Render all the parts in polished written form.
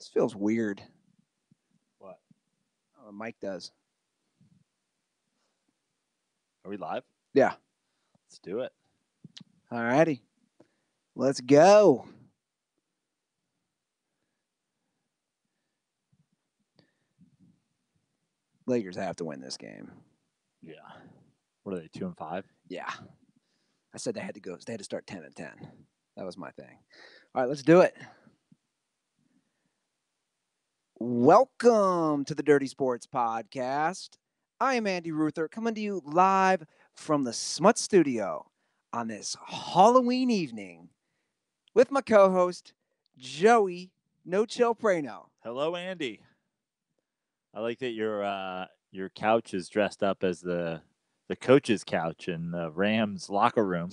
This feels weird. What? Oh, Mike does. Are we live? Yeah. Let's do it. All righty. Let's go. Lakers have to win this game. Yeah. What are they, 2-5? Yeah. I said they had to go. They had to start 10-10. That was my thing. All right, let's do it. Welcome to the Dirty Sports Podcast. I am Andy Ruther, coming to you live from the Smut Studio on this Halloween evening with my co-host, Joey No Chill Prano. Hello, Andy. I like that your couch is dressed up as the coach's couch in the Rams locker room.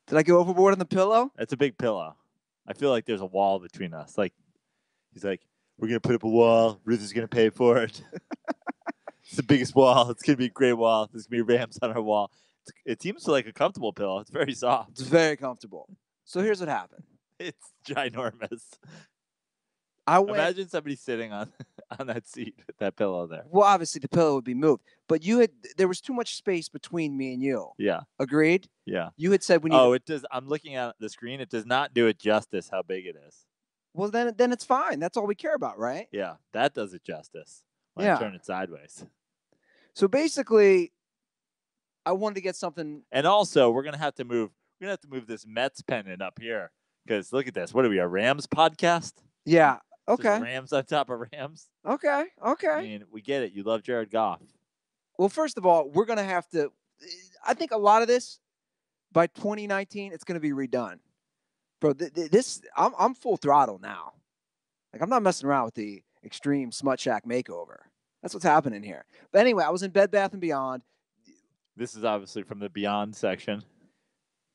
Did I go overboard on the pillow? That's a big pillow. I feel like there's a wall between us. Like he's like, we're gonna put up a wall. Ruther's gonna pay for it. It's the biggest wall. It's gonna be a great wall. There's gonna be Rams on our wall. It seems like a comfortable pillow. It's very soft. It's very comfortable. So here's what happened. It's ginormous. Imagine somebody sitting on that seat with that pillow there. Well, obviously the pillow would be moved, but there was too much space between me and you. Yeah. Agreed? Yeah. You had said it does. I'm looking at the screen. It does not do it justice how big it is. Well, then it's fine. That's all we care about, right? Yeah, that does it justice. When I turn it sideways. So basically, I wanted to get something. And also, we're gonna have to move. We're gonna have to move this Mets pennant up here because look at this. What are we? A Rams podcast? Yeah. Okay. Just Rams on top of Rams. Okay. I mean, we get it. You love Jared Goff. Well, first of all, we're gonna have to. I think a lot of this by 2019, it's gonna be redone, bro. I'm full throttle now. Like I'm not messing around with the extreme smut shack makeover. That's what's happening here. But anyway, I was in Bed Bath & Beyond. This is obviously from the Beyond section.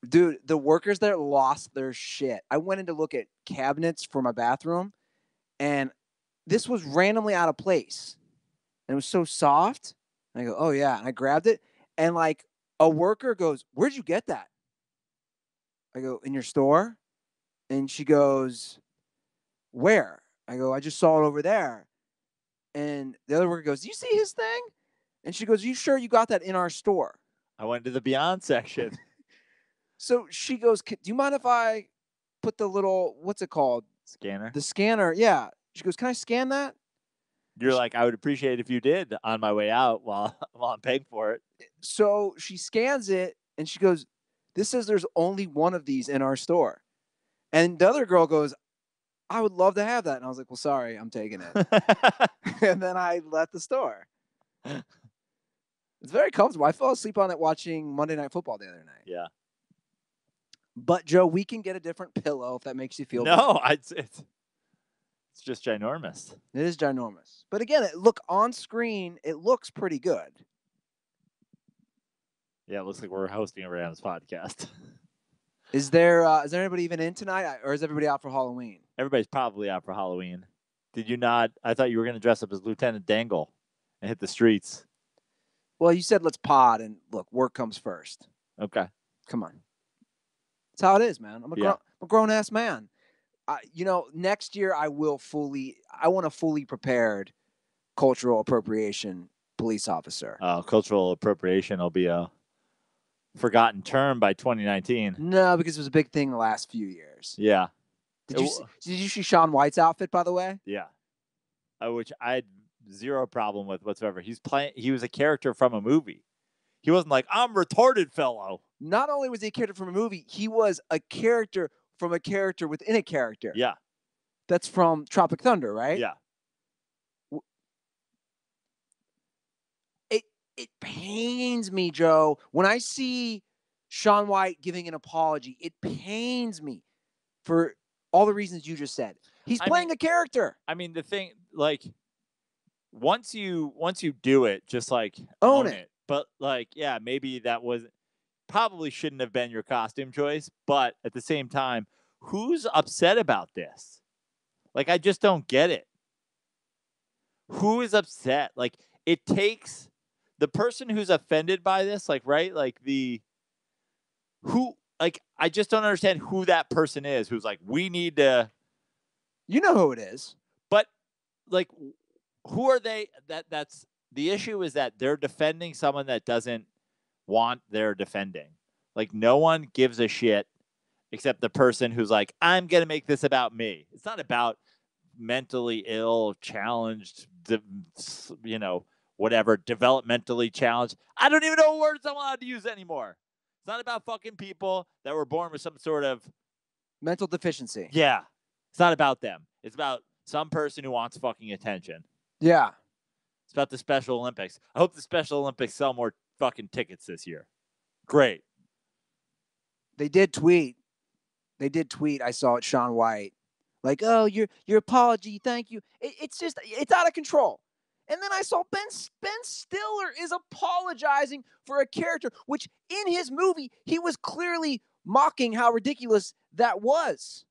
Dude, the workers there lost their shit. I went in to look at cabinets for my bathroom, and this was randomly out of place. And it was so soft. And I go, oh, yeah. And I grabbed it, and like a worker goes, where'd you get that? I go, in your store? And she goes, where? I go, I just saw it over there. And the other worker goes, do you see his thing? And she goes, are you sure you got that in our store? I went to the Beyond section. So she goes, do you mind if I put the little, what's it called? Scanner? The scanner, yeah. She goes, can I scan that? You're like, I would appreciate it if you did on my way out while I'm paying for it. So she scans it, and she goes, this says there's only one of these in our store. And the other girl goes, I would love to have that. And I was like, well, sorry, I'm taking it. And then I left the store. It's very comfortable. I fell asleep on it watching Monday Night Football the other night. Yeah. But, Joe, we can get a different pillow if that makes you feel better. It's just ginormous. It is ginormous. But, again, look, on screen, it looks pretty good. Yeah, it looks like we're hosting a Rams podcast. Is there anybody even in tonight, or is everybody out for Halloween? Everybody's probably out for Halloween. Did you not? I thought you were going to dress up as Lieutenant Dangle and hit the streets. Well, you said let's pod, and look, work comes first. Okay. Come on. That's how it is, man. I'm a grown-ass man. Next year I want a fully prepared cultural appropriation police officer. Cultural appropriation will be a forgotten term by 2019. No, because it was a big thing the last few years. Yeah. Did you see Shaun White's outfit, by the way? Yeah. Which I had zero problem with whatsoever. He was a character from a movie. He wasn't like, I'm retarded fellow. Not only was he a character from a movie, he was a character from a character within a character. Yeah. That's from Tropic Thunder, right? Yeah. It pains me, Joe, when I see Shaun White giving an apology. It pains me for all the reasons you just said. He's playing a character. I mean, the thing, like, once you do it, just like own it. But like, yeah, maybe that probably shouldn't have been your costume choice. But at the same time, who's upset about this? Like, I just don't get it. Who is upset? Like, it takes the person who's offended by this, like, right? Like I just don't understand who that person is who's like, we need to You know who it is. But like, who are they? That's the issue, is that they're defending someone that doesn't want their defending. Like, no one gives a shit except the person who's like, I'm going to make this about me. It's not about mentally ill, challenged, whatever, developmentally challenged. I don't even know what words I'm allowed to use anymore. It's not about fucking people that were born with some sort of mental deficiency. Yeah. It's not about them. It's about some person who wants fucking attention. Yeah. It's about the Special Olympics. I hope the Special Olympics sell more fucking tickets this year. Great. They did tweet. I saw it, Sean White. Like, oh, your apology, thank you. It's out of control. And then I saw Ben Stiller is apologizing for a character, which in his movie, he was clearly mocking how ridiculous that was.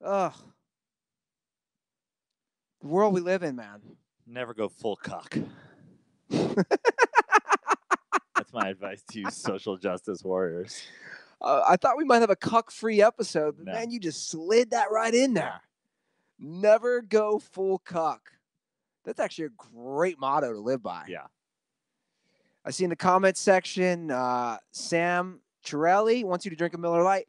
Ugh. The world we live in, man. Never go full cock. That's my advice to you social justice warriors. I thought we might have a cuck-free episode, but No. man, you just slid that right in there. Never go full cuck. That's actually a great motto to live by. Yeah. I see in the comments section, Sam Chirelli wants you to drink a Miller Lite.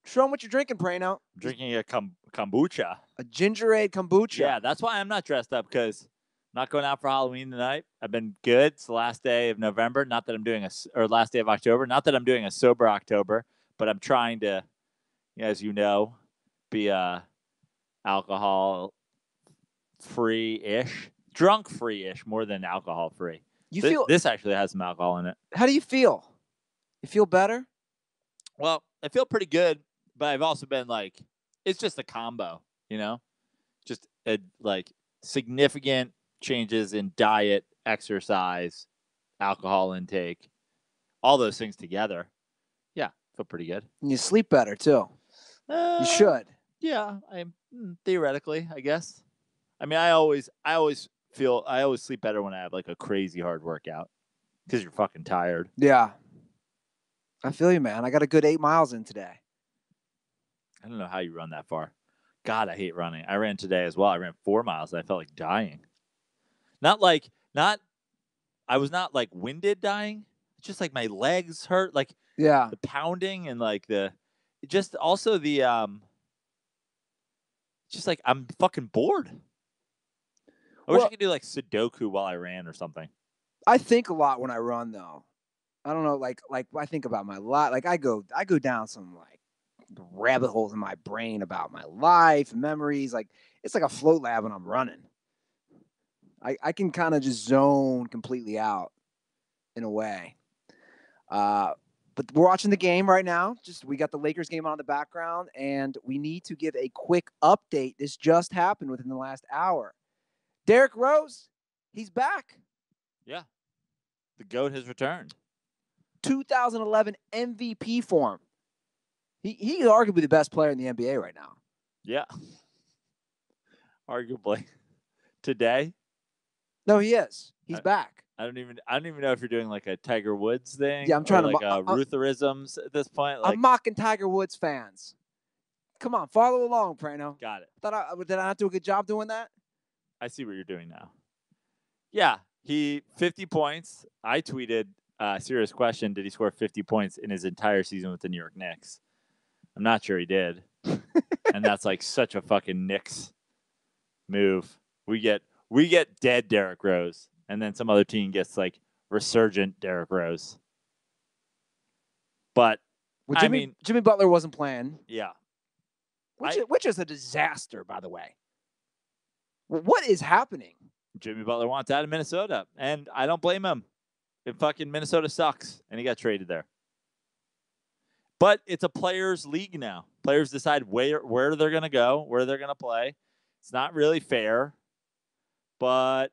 Show him what you're drinking, Prano. I'm drinking a kombucha. A ginger ale kombucha. Yeah, that's why I'm not dressed up, because I'm not going out for Halloween tonight. I've been good. It's the last day of November. Not that I'm doing last day of October. Not that I'm doing a sober October, but I'm trying to, as you know, be alcohol free-ish, drunk free-ish, more than alcohol free. This actually has some alcohol in it. How do you feel? You feel better? Well, I feel pretty good, but I've also been like, it's just a combo, just significant changes in diet, exercise, alcohol intake, all those things together. Yeah, feel pretty good. And you sleep better too. You should. Yeah, theoretically, I guess. I mean, I always sleep better when I have like a crazy hard workout, because you're fucking tired. Yeah. I feel you, man. I got a good 8 miles in today. I don't know how you run that far. God, I hate running. I ran today as well. I ran 4 miles. And I felt like dying. I was not like winded dying. It's just like my legs hurt. Like, yeah, the pounding and like just like I'm fucking bored. I wish I could do like Sudoku while I ran or something. I think a lot when I run, though. I don't know, like I think about my life. Like I go down some like rabbit holes in my brain about my life, memories. Like it's like a float lab when I'm running. I can kind of just zone completely out in a way. But we're watching the game right now. We got the Lakers game on in the background, and we need to give a quick update. This just happened within the last hour. Derrick Rose, he's back. Yeah. The GOAT has returned. 2011 MVP form. He's arguably the best player in the NBA right now. Yeah. Arguably. Today? No, he is. He's back. I don't even know if you're doing like a Tiger Woods thing. Yeah, I'm trying to Rutherisms at this point. I'm mocking Tiger Woods fans. Come on, follow along, Prano. Got it. Did I not do a good job doing that? I see what you're doing now. Yeah, 50 points. I tweeted serious question, did he score 50 points in his entire season with the New York Knicks? I'm not sure he did. And that's like such a fucking Knicks move. We get dead Derrick Rose, and then some other team gets like resurgent Derrick Rose. But Jimmy Butler wasn't playing. Yeah. Which is a disaster, by the way. What is happening? Jimmy Butler wants out of Minnesota, and I don't blame him. Fucking Minnesota sucks, and he got traded there. But it's a players' league now. Players decide where they're going to go, where they're going to play. It's not really fair, but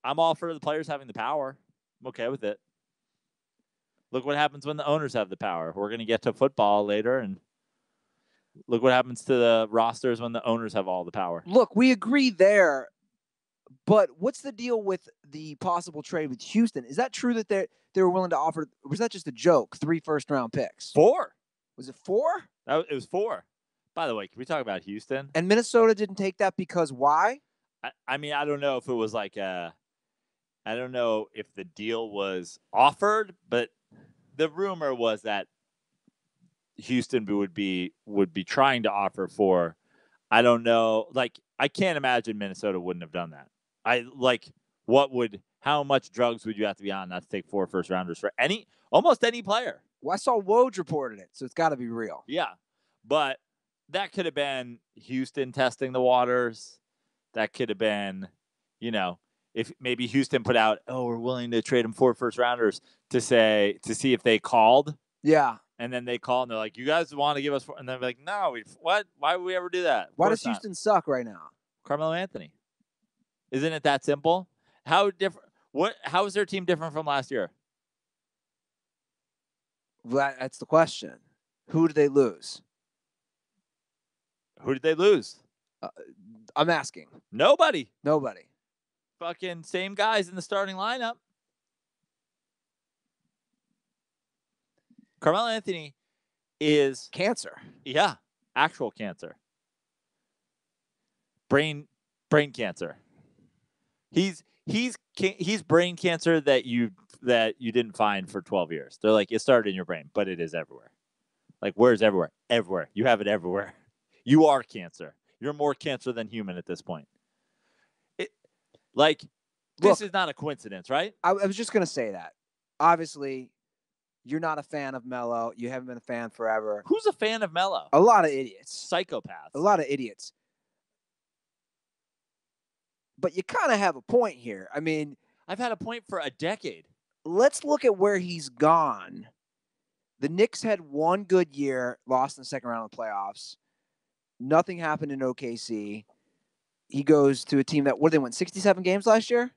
I'm all for the players having the power. I'm okay with it. Look what happens when the owners have the power. We're going to get to football later, and look what happens to the rosters when the owners have all the power. Look, we agree there, but what's the deal with the possible trade with Houston? Is that true that they were willing to offer, or was that just a joke, 3 first-round picks? 4. Was it 4? It was 4. By the way, can we talk about Houston? And Minnesota didn't take that because why? I mean, I don't know if it was like I don't know if the deal was offered, but the rumor was that Houston would be trying to offer for. I don't know. Like, I can't imagine Minnesota wouldn't have done that. How much drugs would you have to be on not to take 4 first rounders for almost any player? Well, I saw Woj reported it, so it's got to be real. Yeah. But that could have been Houston testing the waters. That could have been, if maybe Houston put out, we're willing to trade him 4 first rounders to see if they called. Yeah. And then they call and they're like, you guys want to give us 4? And they're like, no, what? Why would we ever do that? Why does Houston suck right now? Carmelo Anthony. Isn't it that simple? How is their team different from last year? That's the question. Who did they lose? Who did they lose? I'm asking. Nobody. Fucking same guys in the starting lineup. Carmelo Anthony is cancer. Yeah, actual cancer. Brain cancer. He's brain cancer that you didn't find for 12 years. They're like, it started in your brain, but it is everywhere. Like, where's everywhere? Everywhere. You have it everywhere. You are cancer. You're more cancer than human at this point. This is not a coincidence, right? I was just gonna say that. Obviously, you're not a fan of Melo. You haven't been a fan forever. Who's a fan of Melo? A lot of idiots. Psychopaths. A lot of idiots. But you kind of have a point here. I mean, I've had a point for a decade. Let's look at where he's gone. The Knicks had one good year, lost in the second round of the playoffs. Nothing happened in OKC. He goes to a team that, what did they win, 67 games last year?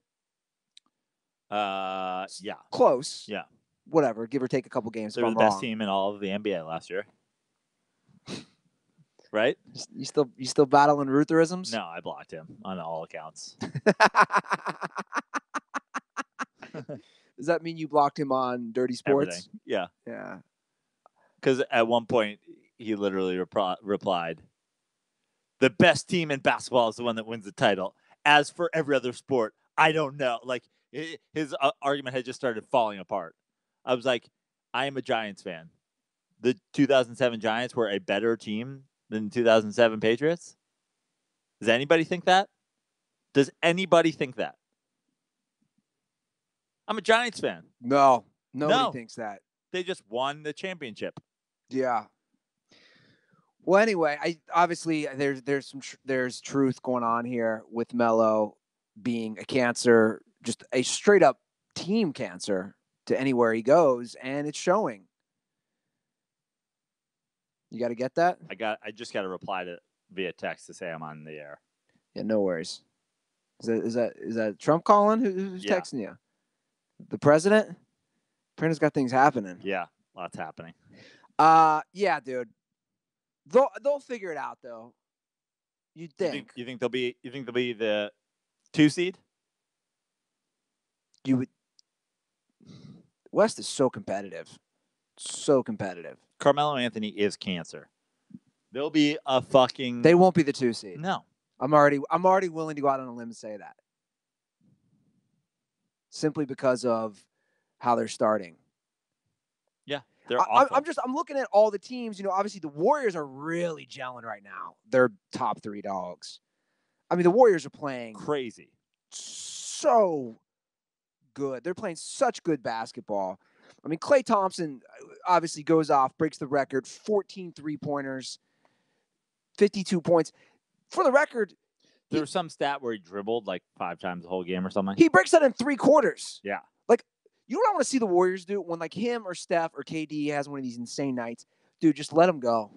Yeah. Close. Yeah. Whatever, give or take a couple games. They were the best team in all of the NBA last year. Right? You still battling Rutherisms? No, I blocked him on all accounts. Does that mean you blocked him on Dirty Sports? Everything. Yeah. Yeah. Because at one point, he literally replied, the best team in basketball is the one that wins the title. As for every other sport, I don't know. Like, his argument had just started falling apart. I was like, I am a Giants fan. The 2007 Giants were a better team than the 2007 Patriots? Does anybody think that? I'm a Giants fan. No. Nobody thinks that. They just won the championship. Yeah. Well, anyway, obviously there's truth going on here with Melo being a cancer, just a straight up team cancer to anywhere he goes, and it's showing. You got to get that? I just got to reply to via text to say I'm on the air. Yeah, no worries. Is that Trump calling? Who's texting you? The president? Apparently's got things happening. Yeah, lots happening. Yeah, dude. They'll figure it out though. You'd think. You think they'll be the 2 seed? You would. West is so competitive. So competitive. Carmelo Anthony is cancer. They'll be a fucking. They won't be the 2 seed. No. I'm already willing to go out on a limb and say that. Simply because of how they're starting. Yeah, they're awful. I'm looking at all the teams. Obviously the Warriors are really gelling right now. They're top 3 dogs. I mean, the Warriors are playing crazy. So good. They're playing such good basketball. I mean, Klay Thompson obviously goes off, breaks the record, 14 3-pointers, 52 points. For the record, there was some stat where he dribbled like 5 times the whole game or something. He breaks that in 3 quarters. Yeah. Like, you know what I want to see the Warriors do? When like him or Steph or KD has one of these insane nights, dude, just let him go.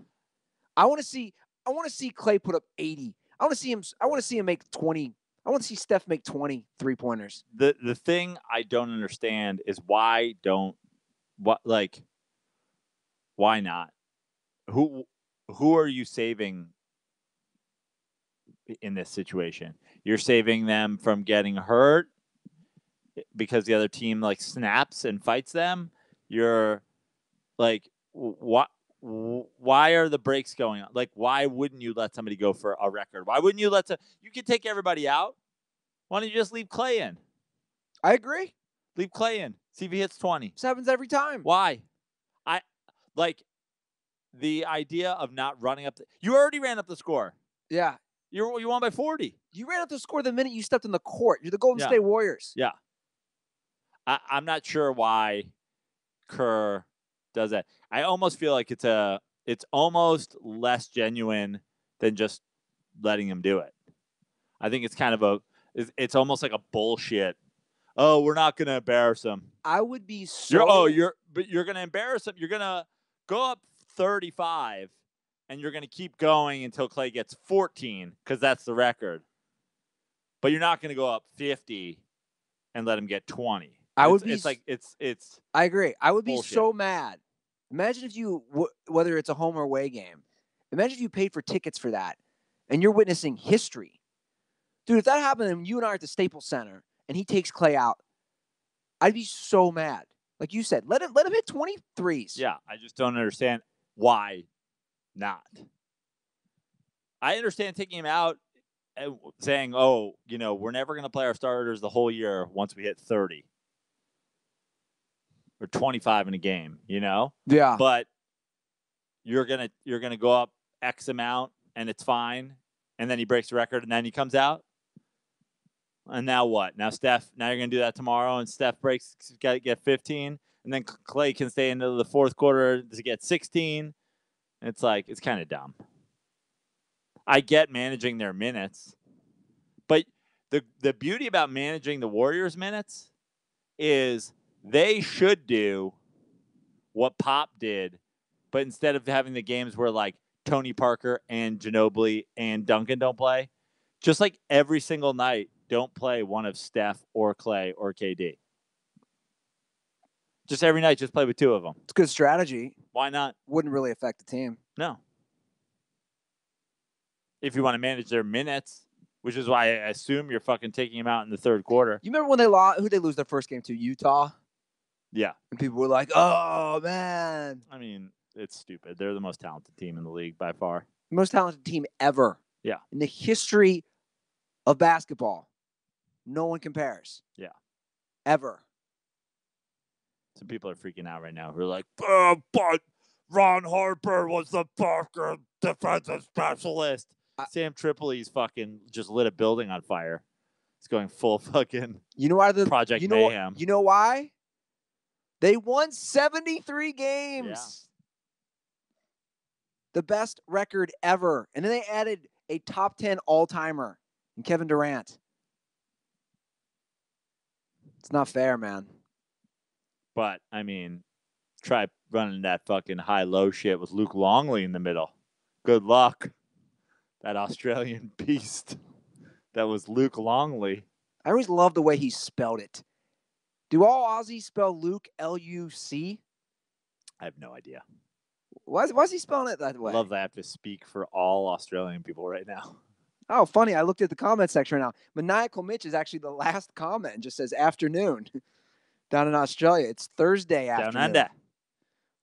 I want to see Klay put up 80. I want to see him make 20. I want to see Steph make 20 3-pointers. The thing I don't understand is why not? Who are you saving in this situation? You're saving them from getting hurt because the other team like snaps and fights them. You're like, what? why are the breaks going on? Like, why wouldn't you let somebody go for a record? Why wouldn't you you could take everybody out? Why don't you just leave Klay in? I agree. Leave Klay in. See if he hits 20. This happens every time. Why? I like the idea of not running up. You already ran up the score. Yeah. You won by 40. You ran up the score the minute you stepped in the court. You're the Golden Yeah. State Warriors. Yeah. I'm not sure why Kerr does that. I almost feel like it's almost less genuine than just letting him do it. I think it's kind of it's almost like a bullshit. Oh, we're not going to embarrass him. I would be so. But you're going to embarrass him. You're going to go up 35, and you're going to keep going until Klay gets 14 because that's the record. But you're not going to go up 50 and let him get 20. I agree. I would be bullshit. So mad. Imagine if you, whether it's a home or away game, imagine if you paid for tickets for that, and you're witnessing history, dude. If that happened, and you and I are at the Staples Center, and he takes Klay out, I'd be so mad. Like you said, let him hit 23s. Yeah, I just don't understand why not. I understand taking him out and saying, "Oh, we're never going to play our starters the whole year once we hit 30 or 25 in a game." Yeah. But you're gonna go up X amount and it's fine, and then he breaks the record and then he comes out. And now what? Now you're going to do that tomorrow, and Steph get 15, and then Klay can stay into the fourth quarter to get 16. It's kind of dumb. I get managing their minutes, but the beauty about managing the Warriors' minutes is they should do what Pop did, but instead of having the games where like Tony Parker and Ginobili and Duncan don't play, just like every single night, don't play one of Steph or Klay or KD. Just every night, just play with two of them. It's a good strategy. Why not? Wouldn't really affect the team. No. If you want to manage their minutes, which is why I assume you're fucking taking them out in the third quarter. You remember when they lost? Who they lose their first game to? Utah. Yeah. And people were like, "Oh man." I mean, it's stupid. They're the most talented team in the league by far. The most talented team ever. Yeah. In the history of basketball. No one compares. Yeah. Ever. Some people are freaking out right now. Who are like, but Ron Harper was the Parker defensive specialist. Sam Tripoli's fucking just lit a building on fire. It's going full fucking Project Mayhem. You know why? They won 73 games. Yeah. The best record ever. And then they added a top 10 all-timer in Kevin Durant. It's not fair, man. But, I mean, try running that fucking high-low shit with Luke Longley in the middle. Good luck. That Australian beast. That was Luke Longley. I always love the way he spelled it. Do all Aussies spell Luke L-U-C? I have no idea. Why is he spelling it that way? I love that I have to speak for all Australian people right now. Oh, funny. I looked at the comment section right now. Maniacal Mitch is actually the last comment and just says afternoon down in Australia. It's Thursday afternoon. Down under.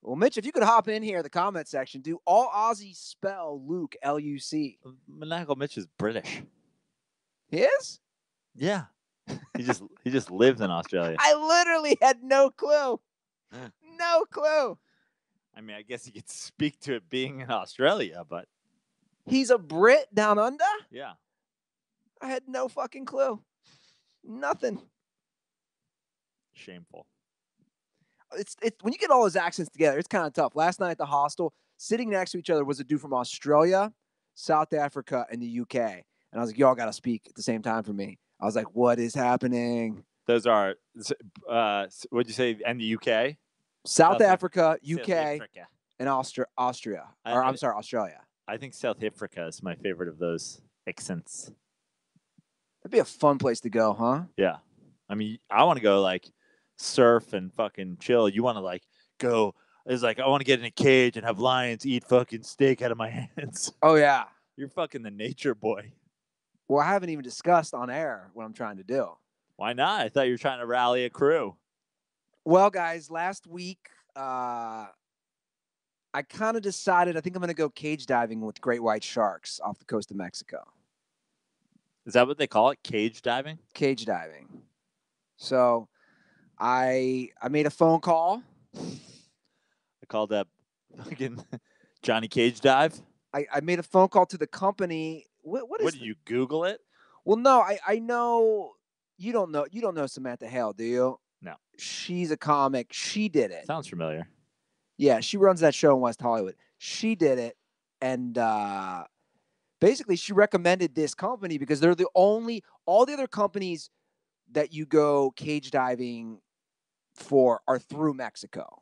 Well, Mitch, if you could hop in here in the comment section, do all Aussies spell Luke, L-U-C? Maniacal Mitch is British. He is? Yeah. He just lives in Australia. I literally had no clue. No clue. I mean, I guess you could speak to it being in Australia, but he's a Brit down under? Yeah. I had no fucking clue. Nothing. Shameful. It's when you get all those accents together, it's kind of tough. Last night at the hostel, sitting next to each other was a dude from Australia, South Africa, and the UK. And I was like, y'all got to speak at the same time for me. I was like, what is happening? Those are, what'd you say, and the UK? South Africa, UK, South Africa. And Austria. I'm sorry, Australia. I think South Africa is my favorite of those accents. That'd be a fun place to go, huh? Yeah. I mean, I want to go, like, surf and fucking chill. You want to, like, go. It's like, I want to get in a cage and have lions eat fucking steak out of my hands. Oh, yeah. You're fucking the nature boy. Well, I haven't even discussed on air what I'm trying to do. Why not? I thought you were trying to rally a crew. Well, guys, last week, I I kind of decided I think I'm going to go cage diving with great white sharks off the coast of Mexico. Is that what they call it? Cage diving? Cage diving. So I made a phone call. I called that fucking Johnny Cage dive. I made a phone call to the company. What did you Google it? Well, no, I know you don't know Samantha Hale, do you? No. She's a comic. She did it. Sounds familiar. Yeah, she runs that show in West Hollywood. She did it, and basically she recommended this company because they're all the other companies that you go cage diving for are through Mexico.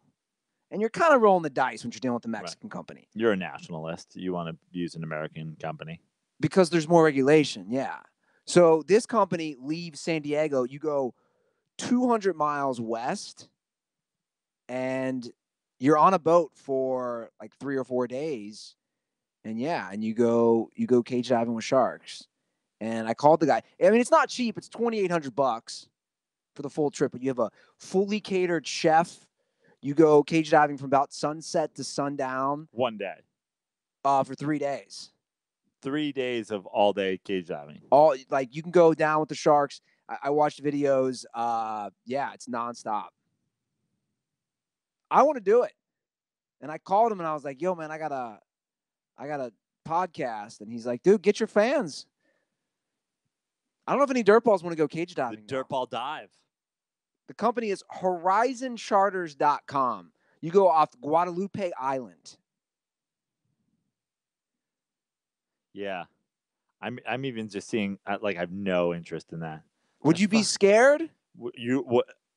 And you're kind of rolling the dice when you're dealing with a Mexican company. You're a nationalist. You want to use an American company. Because there's more regulation, yeah. So this company leaves San Diego. You go 200 miles west, and you're on a boat for like 3 or 4 days. And yeah, and you go cage diving with sharks. And I called the guy. I mean, it's not cheap. It's $2,800 for the full trip. But you have a fully catered chef. You go cage diving from about sunset to sundown. One day. For 3 days. 3 days of all day cage diving. All like you can go down with the sharks. I watched videos. Yeah, it's nonstop. I want to do it. And I called him and I was like, yo, man, I got a podcast. And he's like, dude, get your fans. I don't know if any dirtballs want to go cage diving. The dirtball dive. The company is horizoncharters.com. You go off Guadalupe Island. Yeah. I'm even just seeing, like, I have no interest in that. Would you be scared?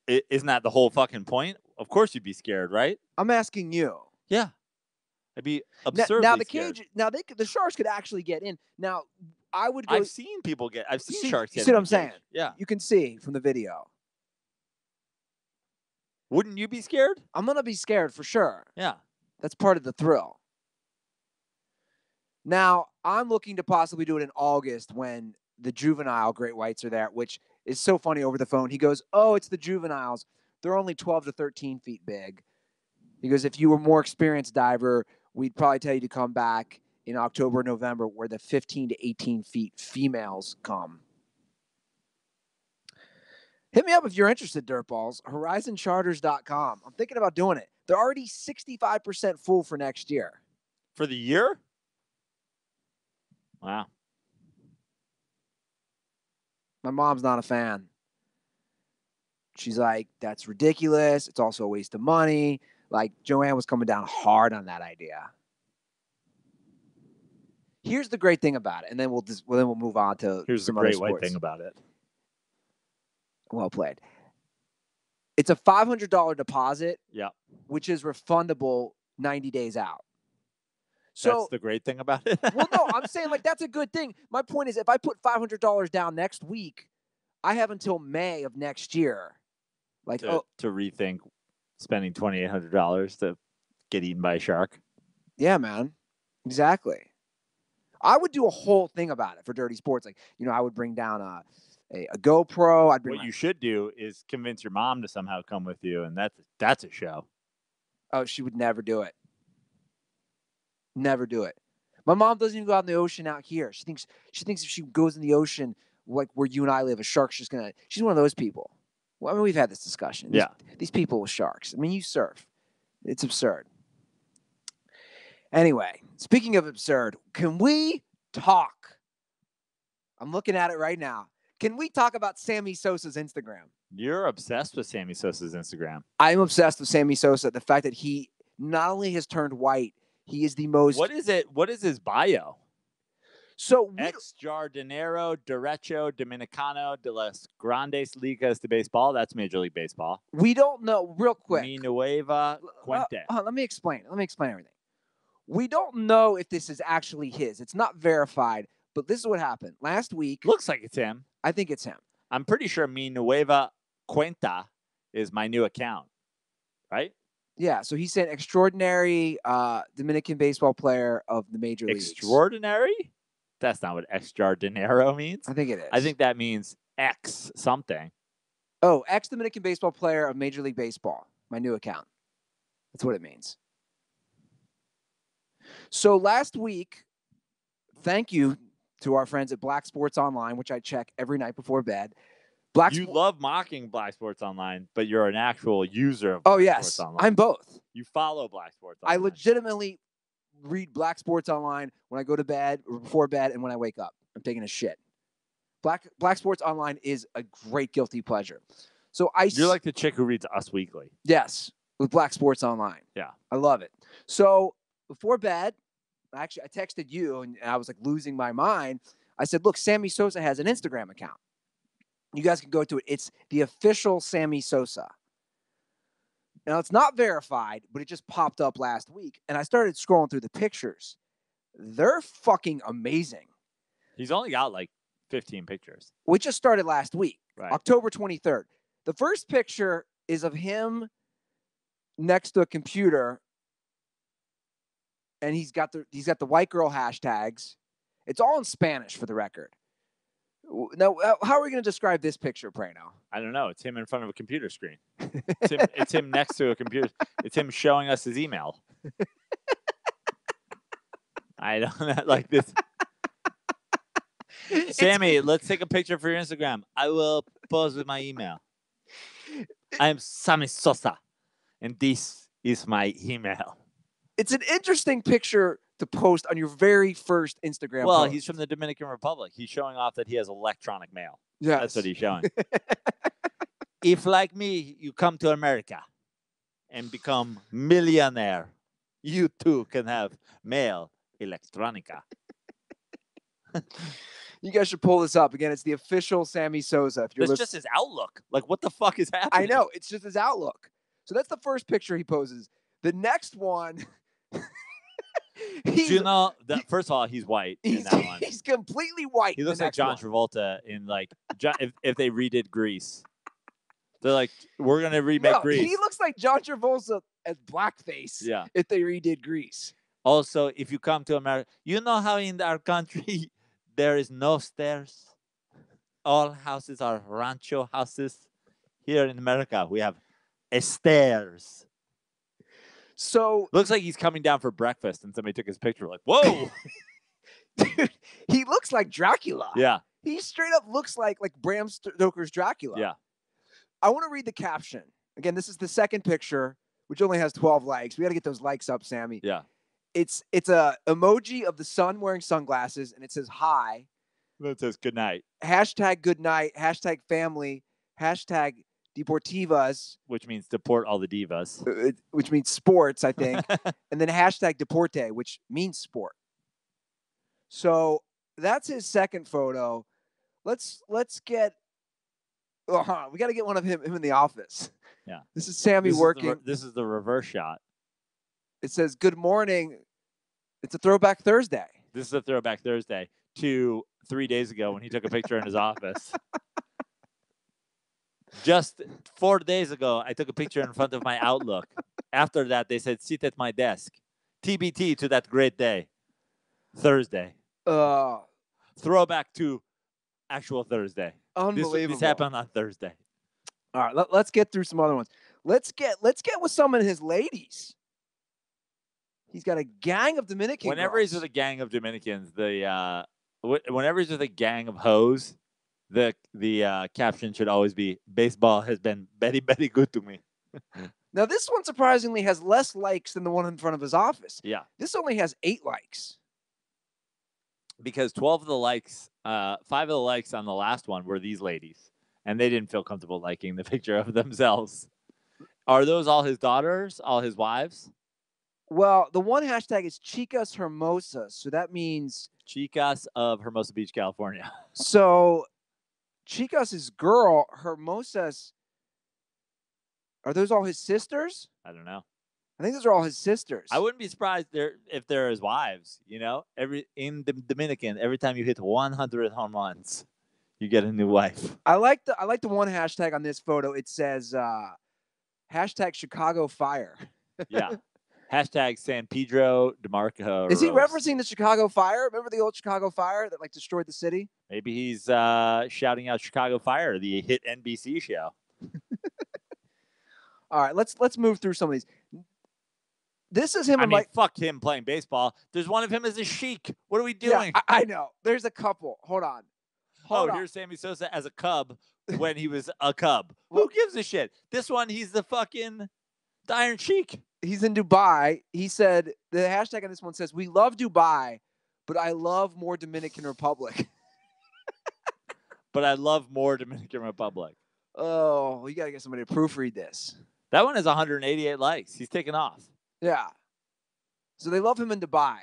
Isn't that the whole fucking point? Of course you'd be scared, right? I'm asking you. Yeah. I'd be absurdly now the scared. cage. Now the sharks could actually get in. Now I would go. I've seen sharks. You see what I'm saying? Yeah. You can see from the video. Wouldn't you be scared? I'm gonna be scared for sure. Yeah. That's part of the thrill. Now I'm looking to possibly do it in August when the juvenile great whites are there, which is so funny over the phone. He goes, "Oh, it's the juveniles. They're only 12 to 13 feet big." He goes, "If you were a more experienced diver, we'd probably tell you to come back in October, November, where the 15 to 18 feet females come." Hit me up if you're interested, dirtballs. horizoncharters.com. I'm thinking about doing it. They're already 65% full for next year. For the year? Wow. My mom's not a fan. She's like, that's ridiculous. It's also a waste of money. Like, Joanne was coming down hard on that idea. Here's the great thing about it, and then we'll move on to some other sports. Here's the great white thing about it. Well played. It's a $500 deposit, which is refundable 90 days out. So that's the great thing about it. Well, no, I'm saying like that's a good thing. My point is, if I put $500 down next week, I have until May of next year, like to rethink spending $2,800 to get eaten by a shark. Yeah, man, exactly. I would do a whole thing about it for Dirty Sports. Like, I would bring down a GoPro. What you should do is convince your mom to somehow come with you, and that's a show. Oh, she would never do it. Never do it. My mom doesn't even go out in the ocean out here. She thinks if she goes in the ocean, like where you and I live, a shark's just gonna. She's one of those people. Well, I mean, we've had this discussion. These people with sharks. I mean, you surf. It's absurd. Anyway, speaking of absurd, can we talk? I'm looking at it right now. Can we talk about Sammy Sosa's Instagram? You're obsessed with Sammy Sosa's Instagram. I'm obsessed with Sammy Sosa. The fact that he not only has turned white, he is the most. What is it? What is his bio? So ex-jardinero derecho dominicano de las Grandes Ligas de Baseball. That's Major League Baseball. We don't know. Real quick. Mi nueva cuenta. Let me explain. Let me explain everything. We don't know if this is actually his. It's not verified, but this is what happened. Last week. Looks like it's him. I think it's him. I'm pretty sure Mi nueva cuenta is my new account. Right? Yeah, so he's an extraordinary Dominican baseball player of the major leagues. Extraordinary? That's not what ex-jardinero means. I think it is. I think that means ex something. Oh, ex-Dominican baseball player of Major League Baseball. My new account. That's what it means. So last week, thank you to our friends at Black Sports Online, which I check every night before bed. You love mocking Black Sports Online, but you're an actual user of Black Sports Online. I'm both. You follow Black Sports Online. I legitimately read Black Sports Online when I go to bed or before bed and when I wake up. I'm taking a shit. Black Sports Online is a great guilty pleasure. So You're like the chick who reads Us Weekly. Yes, with Black Sports Online. Yeah. I love it. So before bed, actually, I texted you and I was like losing my mind. I said, look, Sammy Sosa has an Instagram account. You guys can go to it. It's the official Sammy Sosa. Now, it's not verified, but it just popped up last week. And I started scrolling through the pictures. They're fucking amazing. He's only got like 15 pictures. We just started last week, right. October 23rd. The first picture is of him next to a computer. And he's got the white girl hashtags. It's all in Spanish for the record. Now, how are we going to describe this picture, Prano? I don't know. It's him in front of a computer screen. It's him next to a computer. It's him showing us his email. I don't like this. Sammy, let's take a picture for your Instagram. I will pose with my email. I am Sammy Sosa, and this is my email. It's an interesting picture to post on your very first Instagram post. He's from the Dominican Republic. He's showing off that he has electronic mail. Yes. That's what he's showing. If, like me, you come to America and become millionaire, you too can have mail electronica. You guys should pull this up. Again, it's the official Sammy Sosa. It's just his outlook. Like, what the fuck is happening? I know. It's just his outlook. So that's the first picture he poses. The next one... first of all, he's white in that one. He's completely white. He looks like John Travolta in like if they redid Grease. They're like, we're gonna remake Grease. He looks like John Travolta as blackface. Yeah. If they redid Grease. Also, if you come to America, you know how in our country there is no stairs. All houses are rancho houses. Here in America, we have stairs. So looks like he's coming down for breakfast, and somebody took his picture. Like, whoa, dude, he looks like Dracula. Yeah, he straight up looks like Bram Stoker's Dracula. Yeah, I want to read the caption again. This is the second picture, which only has 12 likes. We got to get those likes up, Sammy. Yeah, it's a emoji of the sun wearing sunglasses, and it says hi. It says good night. Hashtag good night. Hashtag family. Hashtag Deportivas, which means deport all the divas, which means sports, I think, and then hashtag Deporte, which means sport. So that's his second photo. Let's get. We got to get one of him in the office. Yeah, this is Sammy working. This is the reverse shot. It says good morning. It's a throwback Thursday. This is a throwback Thursday to 3 days ago when he took a picture in his office. Just 4 days ago, I took a picture in front of my Outlook. After that, they said, sit at my desk. TBT to that great day. Thursday. Throwback to actual Thursday. Unbelievable. This happened on Thursday. All right, let's get through some other ones. Let's get with some of his ladies. He's got a gang of Dominican Whenever girls. he's with a gang of Dominicans, whenever he's with a gang of hoes, the caption should always be, baseball has been very, very good to me. Now, this one surprisingly has less likes than the one in front of his office. Yeah. This only has 8 likes. Because 12 of the likes, 5 of the likes on the last one were these ladies. And they didn't feel comfortable liking the picture of themselves. Are those all his daughters, all his wives? Well, the one hashtag is Chicas Hermosas. So that means... Chicas of Hermosa Beach, California. So... Chicas is girl, Hermosas. Are those all his sisters? I don't know. I think those are all his sisters. I wouldn't be surprised if they're his wives. You know, in the Dominican, every time you hit 100 home runs, you get a new wife. I like the one hashtag on this photo. It says hashtag Chicago Fire. Yeah. Hashtag San Pedro DeMarco. Is he referencing the Chicago Fire? Remember the old Chicago Fire that destroyed the city? Maybe he's shouting out Chicago Fire, the hit NBC show. All right, let's move through some of these. This is him I and mean, Mike. fuck him playing baseball. There's one of him as a Sheik. What are we Yeah, doing? I know. There's a couple. Hold on. Here's Sammy Sosa as a Cub when he was a Cub. Who gives a shit? This one, he's the Iron Sheik. He's in Dubai. He said, the hashtag on this one says, "We love Dubai, but I love more Dominican Republic." But I love more Dominican Republic. Oh, you got to get somebody to proofread this. That one has 188 likes. He's taken off. Yeah. So they love him in Dubai.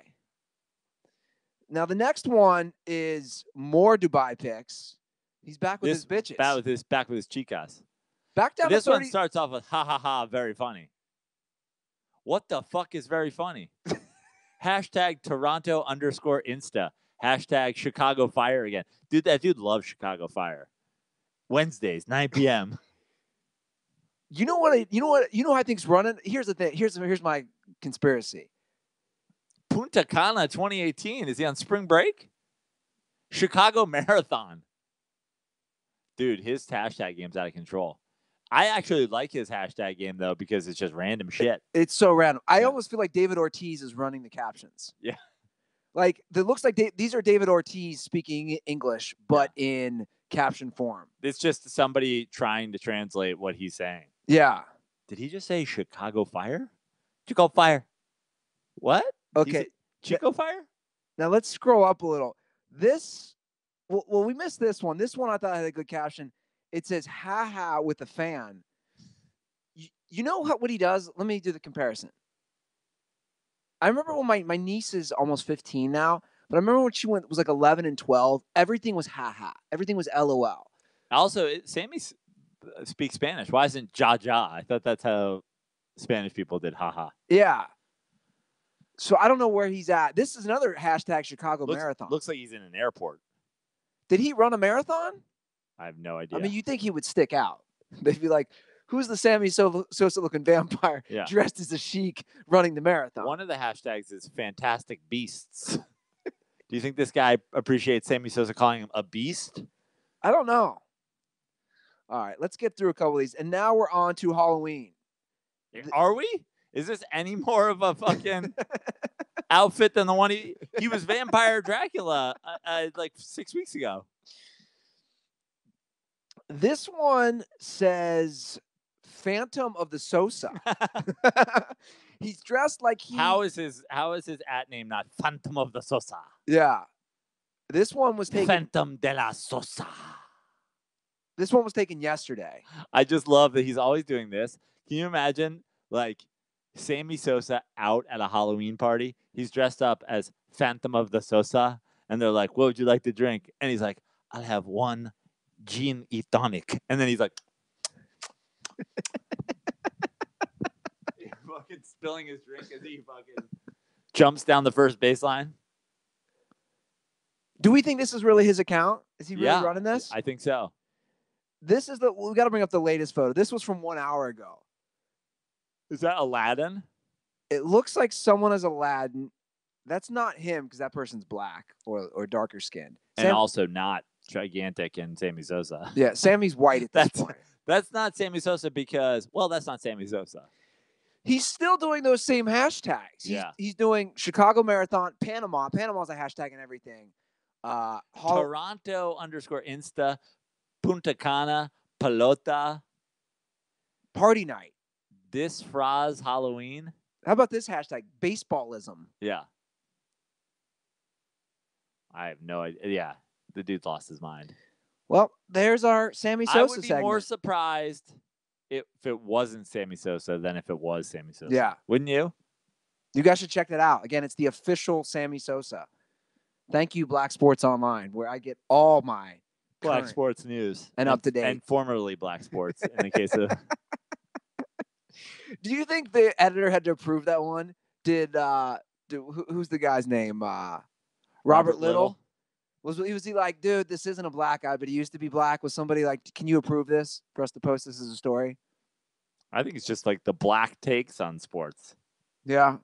Now, the next one is more Dubai pics. He's back with his bitches. Back with his chicas. Back down this to 30. One starts off with ha ha ha, very funny. What the fuck is very funny? Hashtag Toronto_Insta. Hashtag Chicago Fire again. Dude, that dude loves Chicago Fire. Wednesdays, 9 p.m. You know what I think's running? Here's the thing. Here's my conspiracy. Punta Cana 2018. Is he on spring break? Chicago Marathon. Dude, his hashtag game's out of control. I actually like his hashtag game, though, because it's just random shit. It's so random. I almost feel like David Ortiz is running the captions. Yeah. Like, it looks like these are David Ortiz speaking English, but in caption form. It's just somebody trying to translate what he's saying. Yeah. Did he just say Chicago Fire? Chicago Fire. What? Okay. Chico Fire? Now, let's scroll up a little. Well, we missed this one. This one I thought had a good caption. It says, "Ha ha" with a fan. You know what he does? Let me do the comparison. I remember when my niece is almost 15 now, but I remember when she was like 11 and 12, everything was ha ha. Everything was LOL. Also, Sammy speaks Spanish. Why isn't ja ja? I thought that's how Spanish people did ha ha. Yeah. So I don't know where he's at. This is another hashtag Chicago Marathon. Looks like he's in an airport. Did he run a marathon? I have no idea. I mean, you think he would stick out. They'd be like, who's the Sammy Sosa looking vampire dressed as a sheik running the marathon? One of the hashtags is Fantastic Beasts. Do you think this guy appreciates Sammy Sosa calling him a beast? I don't know. All right, let's get through a couple of these. And now we're on to Halloween. Are we? Is this any more of a fucking outfit than the one he was Vampire Dracula like 6 weeks ago? This one says Phantom of the Sosa. He's dressed like he. How is his at name not Phantom of the Sosa? Yeah. This one was taken. Phantom de la Sosa. This one was taken yesterday. I just love that he's always doing this. Can you imagine, like, Sammy Sosa out at a Halloween party? He's dressed up as Phantom of the Sosa, and they're like, "What would you like to drink?" And he's like, "I'll have one gin and tonic." And then he's like, fucking spilling his drink as he fucking jumps down the first baseline. Do we think this is really his account? Is he really running this? I think so. This is we got to bring up the latest photo. This was from 1 hour ago. Is that Aladdin? It looks like someone is Aladdin. That's not him because that person's black or darker skinned. And also not gigantic and Sammy Sosa. Yeah, Sammy's white at this point. That's not Sammy Sosa because, well, that's not Sammy Sosa. He's still doing those same hashtags. He's doing Chicago Marathon, Panama. Panama's a hashtag and everything. Toronto_Insta, Punta Cana, Pelota. Party night. Disfraz Halloween. How about this hashtag? Baseballism. Yeah. I have no idea. Yeah, the dude's lost his mind. Well, there's our Sammy Sosa segment. I would be more surprised if it wasn't Sammy Sosa than if it was Sammy Sosa. Yeah. Wouldn't you? You guys should check that out. Again, it's the official Sammy Sosa. Thank you, Black Sports Online, where I get all my Black Sports news. And up to date. And formerly Black Sports in the case of. Do you think the editor had to approve that one? Who's the guy's name? Robert Little? Was he like, dude, this isn't a black guy, but he used to be black? Was somebody like, can you approve this for us to post this as a story? I think it's just like the black takes on sports. Yeah.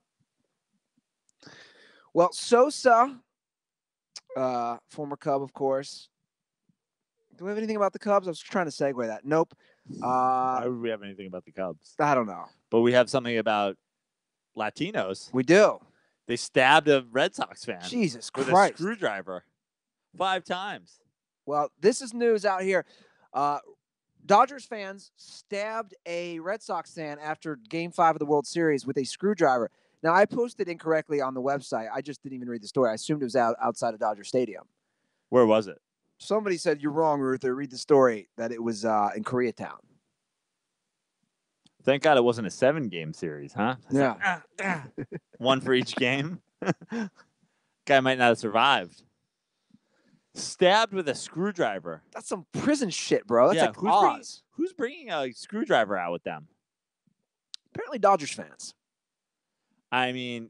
Well, Sosa, former Cub, of course. Do we have anything about the Cubs? I was trying to segue that. Nope. Why would we have anything about the Cubs? I don't know. But we have something about Latinos. We do. They stabbed a Red Sox fan Jesus with Christ. a screwdriver 5 times. Well, this is news out here. Dodgers fans stabbed a Red Sox fan after Game 5 of the World Series with a screwdriver. Now, I posted incorrectly on the website. I just didn't even read the story. I assumed it was outside of Dodger Stadium. Where was it? Somebody said, you're wrong, Ruther. Read the story, that it was in Koreatown. Thank God it wasn't a 7-game series, huh? Yeah. One for each game. Guy might not have survived. Stabbed with a screwdriver. That's some prison shit, bro. That's like Oz. Who's bringing a screwdriver out with them? Apparently Dodgers fans. I mean,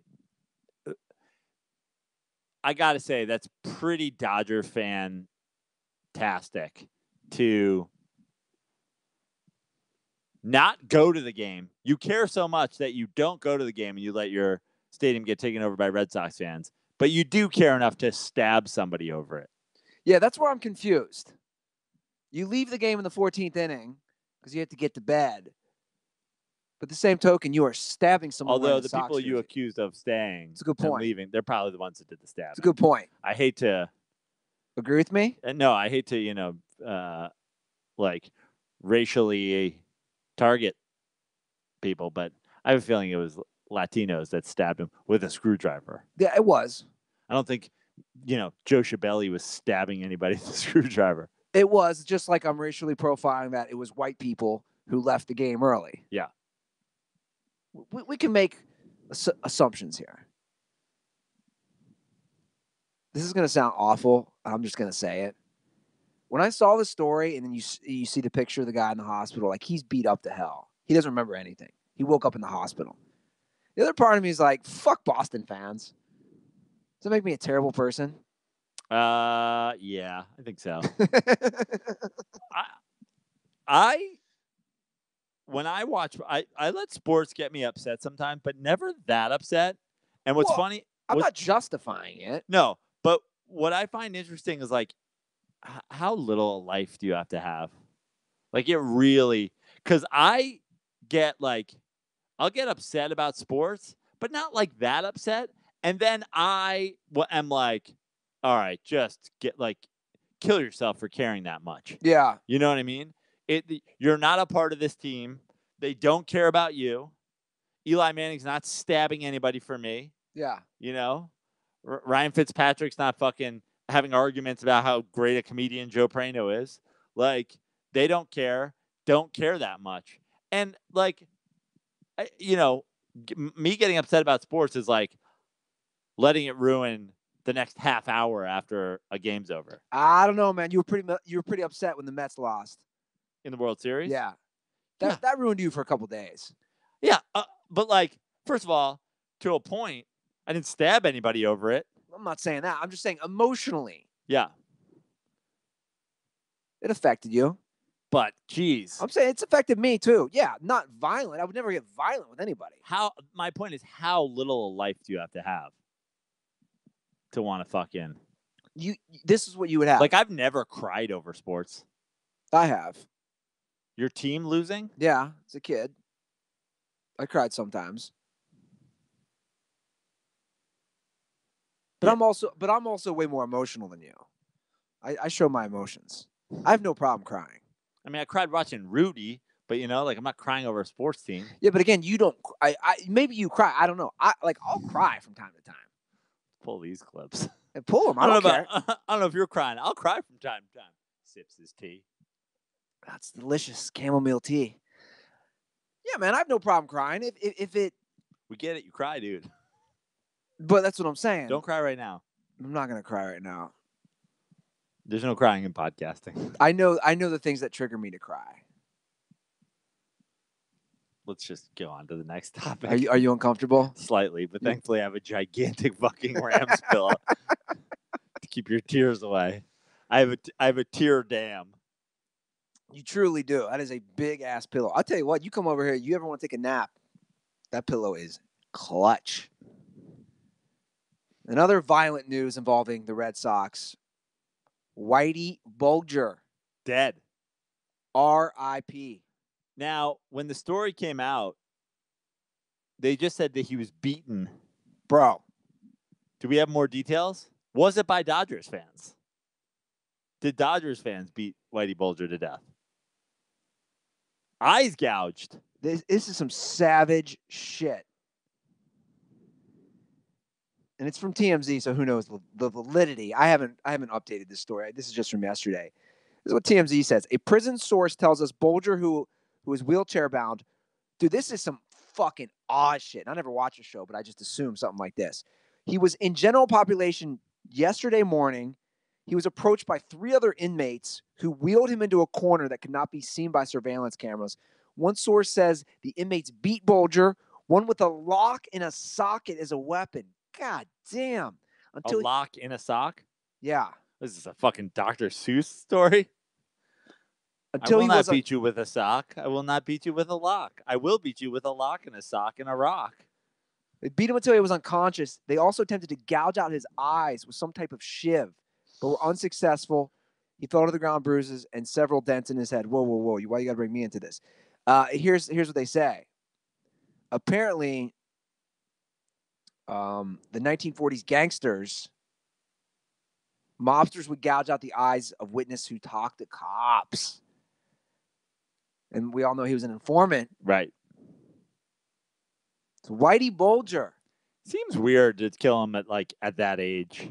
I got to say, that's pretty Dodger fantastic to not go to the game. You care so much that you don't go to the game and you let your stadium get taken over by Red Sox fans. But you do care enough to stab somebody over it. Yeah, that's where I'm confused. You leave the game in the 14th inning because you have to get to bed. But the same token, you are stabbing someone. Although the Sox people you jersey. accused of staying It's a good point. and leaving, they're probably the ones that did the stabbing. It's a good point. I hate to agree with me. No, I hate to like racially target people, but I have a feeling it was Latinos that stabbed him with a screwdriver. Yeah, it was. I don't think Joe Schiavelli was stabbing anybody with a screwdriver. It was just like I'm racially profiling that it was white people who left the game early. Yeah. We can make assumptions here. This is going to sound awful. I'm just going to say it. When I saw the story and then you see the picture of the guy in the hospital, like he's beat up to hell. He doesn't remember anything. He woke up in the hospital. The other part of me is like, fuck Boston fans. Does that make me a terrible person? Yeah, I think so. When I watch, I let sports get me upset sometimes, but never that upset. And what's funny, I'm not justifying it. No, but what I find interesting is like, how little life do you have to have? Like it really, because I get like, I'll get upset about sports, but not like that upset. And then I am like, all right, just kill yourself for caring that much. Yeah. You know what I mean? You're not a part of this team. They don't care about you. Eli Manning's not stabbing anybody for me. Yeah. Ryan Fitzpatrick's not fucking having arguments about how great a comedian Joe Prano is. Like, they don't care that much. And like, me getting upset about sports is like letting it ruin the next half hour after a game's over. I don't know, man. You were pretty upset when the Mets lost in the World Series. Yeah, that ruined you for a couple days. Yeah, but like, first of all, to a point, I didn't stab anybody over it. I'm not saying that. I'm just saying emotionally. Yeah, it affected you. But geez, I'm saying it's affected me too. Yeah, not violent. I would never get violent with anybody. My point is, how little a life do you have to want to fucking? This is what you would have. Like, I've never cried over sports. I have. Your team losing? Yeah, as a kid, I cried sometimes. But yeah. I'm also way more emotional than you. I show my emotions. I have no problem crying. I mean, I cried watching Rudy, but like I'm not crying over a sports team. Yeah, but again, you don't. Maybe you cry. I don't know. I'll cry from time to time. Pull these clips. And pull them. I don't care. I don't know if you're crying. I'll cry from time to time. Sips his tea. That's delicious chamomile tea. Yeah, man, I have no problem crying. If it. We get it. You cry, dude. But that's what I'm saying. Don't cry right now. I'm not gonna cry right now. There's no crying in podcasting. I know the things that trigger me to cry. Let's just go on to the next topic. Are you uncomfortable? Slightly, but thankfully I have a gigantic fucking Rams pillow to keep your tears away. I have a tear dam. You truly do. That is a big ass pillow. I'll tell you what. You come over here. You ever want to take a nap? That pillow is clutch. Another violent news involving the Red Sox. Whitey Bulger. Dead. R.I.P. Now, when the story came out, They just said that he was beaten. Bro. Do we have more details? Was it by Dodgers fans? Did Dodgers fans beat Whitey Bulger to death? Eyes gouged. This is some savage shit. And it's from TMZ, so who knows the validity. I haven't updated this story. This is just from yesterday. This is what TMZ says. A prison source tells us Bulger, who is wheelchair bound. Dude, this is some fucking odd shit. I never watched a show, but I just assume something like this. He was in general population yesterday morning. He was approached by 3 other inmates who wheeled him into a corner that could not be seen by surveillance cameras. One source says the inmates beat Bulger, one with a lock in a socket as a weapon. God damn. A lock in a sock? Yeah. This is a fucking Dr. Seuss story. Until I will not beat you with a sock. I will not beat you with a lock. I will beat you with a lock and a sock and a rock. They beat him until he was unconscious. They also attempted to gouge out his eyes with some type of shiv, but were unsuccessful. He fell to the ground, bruises, and several dents in his head. Whoa. Why you got to bring me into this? Here's what they say. Apparently, the 1940s gangsters, mobsters would gouge out the eyes of witnesses who talked to cops. And we all know he was an informant. Right. So Whitey Bulger. Seems weird to kill him at that age.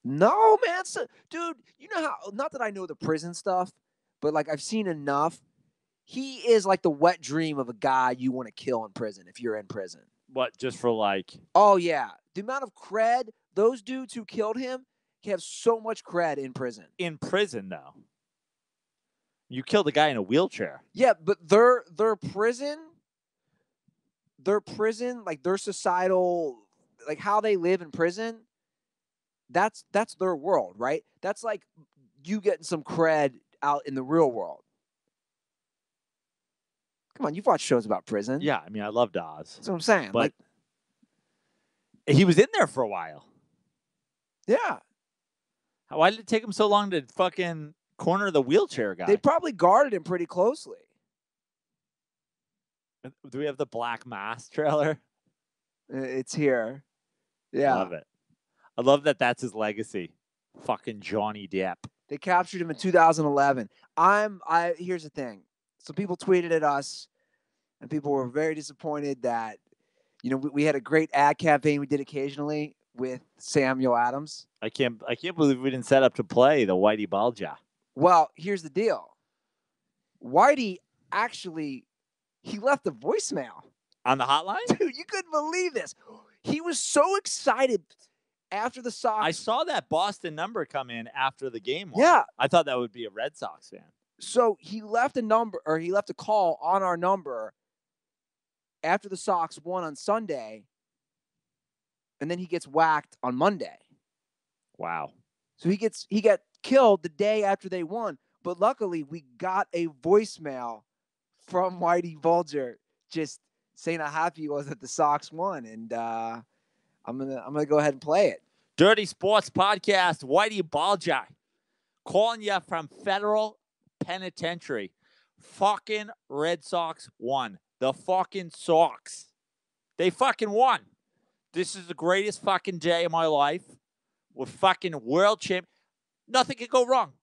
No, man. Dude, you know how, not that I know the prison stuff, but like I've seen enough. He is like the wet dream of a guy you want to kill in prison if you're in prison. What, just for like... Oh, yeah. The amount of cred, those dudes who killed him have so much cred in prison. In prison, though. You killed a guy in a wheelchair. Yeah, but their prison, like their societal, like how they live in prison, that's their world, right? That's like you getting some cred out in the real world. Come on, you've watched shows about prison. Yeah, I mean, I loved Oz. That's what I'm saying. But he was in there for a while. Yeah. Why did it take him so long to fucking corner the wheelchair guy? They probably guarded him pretty closely. Do we have the Black Mass trailer? It's here. Yeah. I love it. I love that that's his legacy. Fucking Johnny Depp. They captured him in 2011. Here's the thing. So people tweeted at us, and people were very disappointed that, we had a great ad campaign we did occasionally with Samuel Adams. I can't believe we didn't set up to play the Whitey Bulger. Well, here's the deal. Whitey actually, he left a voicemail. On the hotline? Dude, you couldn't believe this. He was so excited after the Sox. I saw that Boston number come in after the game. Yeah. I thought that would be a Red Sox fan. So he left a call on our number after the Sox won on Sunday, and then he gets whacked on Monday. Wow. So he got killed the day after they won, but luckily we got a voicemail from Whitey Bulger just saying how happy he was that the Sox won, and I'm gonna go ahead and play it. Dirty Sports Podcast, Whitey Bulger, calling you from Federal Penitentiary. Fucking Red Sox won. The fucking Sox. They fucking won. This is the greatest fucking day of my life. We're fucking world champ. Nothing can go wrong.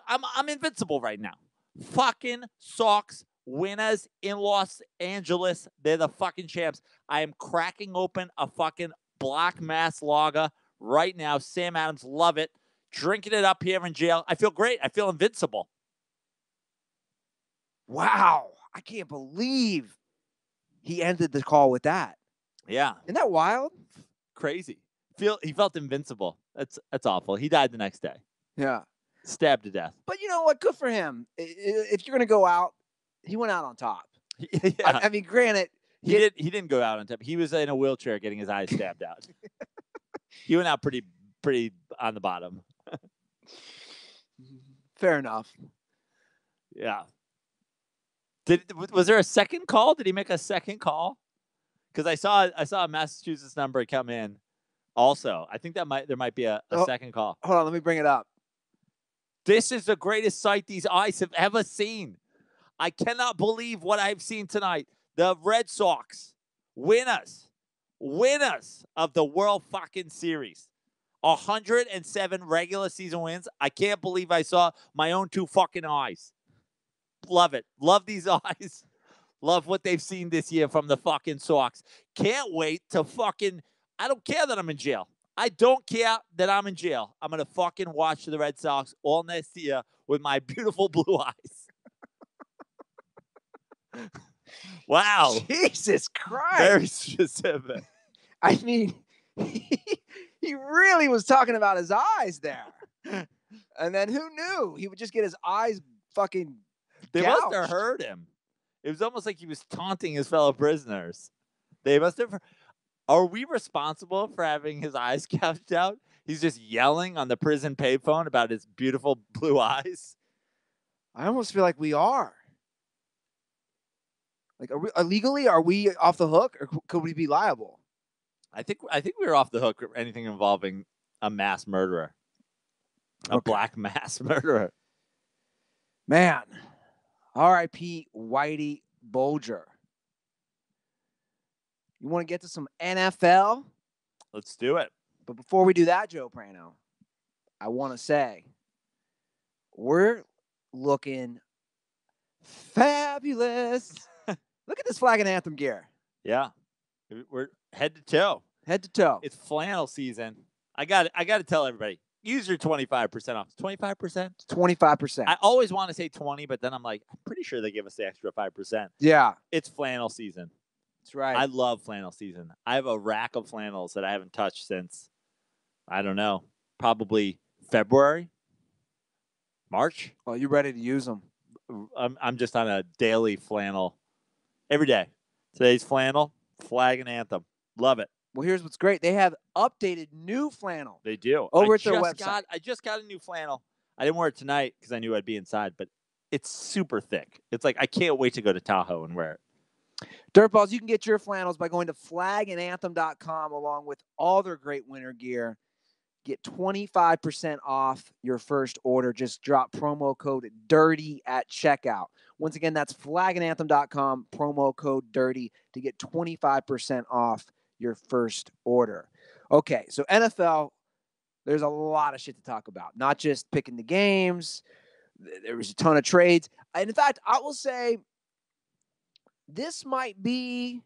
I'm invincible right now. Fucking Sox winners in Los Angeles. They're the fucking champs. I am cracking open a fucking Black Mass lager right now. Sam Adams, love it. Drinking it up here in jail. I feel great. I feel invincible. Wow. I can't believe he ended the call with that. Yeah. Isn't that wild? Crazy. He felt invincible. That's awful. He died the next day. Yeah. Stabbed to death. But you know what? Good for him. If you're going to go out, he went out on top. Yeah. I mean, granted. He didn't go out on top. He was in a wheelchair getting his eyes stabbed out. He went out pretty on the bottom. Fair enough. Yeah. Was there a second call? Did he make a second call? Because I saw a Massachusetts number come in. Also, I think there might be a second call. Hold on, let me bring it up. This is the greatest sight these eyes have ever seen. I cannot believe what I've seen tonight. The Red Sox winners of the World fucking Series. 107 regular season wins. I can't believe I saw my own two fucking eyes. Love it. Love these eyes. Love what they've seen this year from the fucking Sox. Can't wait to fucking... I don't care that I'm in jail. I don't care that I'm in jail. I'm going to fucking watch the Red Sox all next year with my beautiful blue eyes. Wow. Jesus Christ. Very specific. I mean, he really was talking about his eyes there. And then who knew? He would just get his eyes fucking They gouged. must have heard him. It was almost like he was taunting his fellow prisoners. They must have... Are we responsible for having his eyes gouged out? He's just yelling on the prison payphone about his beautiful blue eyes. I almost feel like we are. Like, legally, are we off the hook, or could we be liable? I think we were off the hook for anything involving a mass murderer, a black mass murderer. Man, R.I.P. Whitey Bulger. You want to get to some NFL? Let's do it. But before we do that, Joe Prano, I want to say we're looking fabulous. Look at this flag and anthem gear. Yeah, we're head to toe. Head to toe. It's flannel season. I got to tell everybody, use your 25% off. 25%? 25%. I always want to say 20, but then I'm like, I'm pretty sure they give us the extra 5%. Yeah. It's flannel season. That's right. I love flannel season. I have a rack of flannels that I haven't touched since, I don't know, probably February, March. Well, you ready to use them? I'm just on a daily flannel every day. Today's flannel, flag and anthem. Love it. Well, here's what's great. They have updated new flannel. They do. Over at their website. I just got a new flannel. I didn't wear it tonight because I knew I'd be inside, but it's super thick. It's like I can't wait to go to Tahoe and wear it. Dirtballs, you can get your flannels by going to flagandanthem.com along with all their great winter gear. Get 25% off your first order. Just drop promo code DIRTY at checkout. Once again, that's flagandanthem.com, promo code DIRTY to get 25% off your first order. Okay, so NFL, there's a lot of shit to talk about. Not just picking the games. There was a ton of trades. And in fact, I will say this might be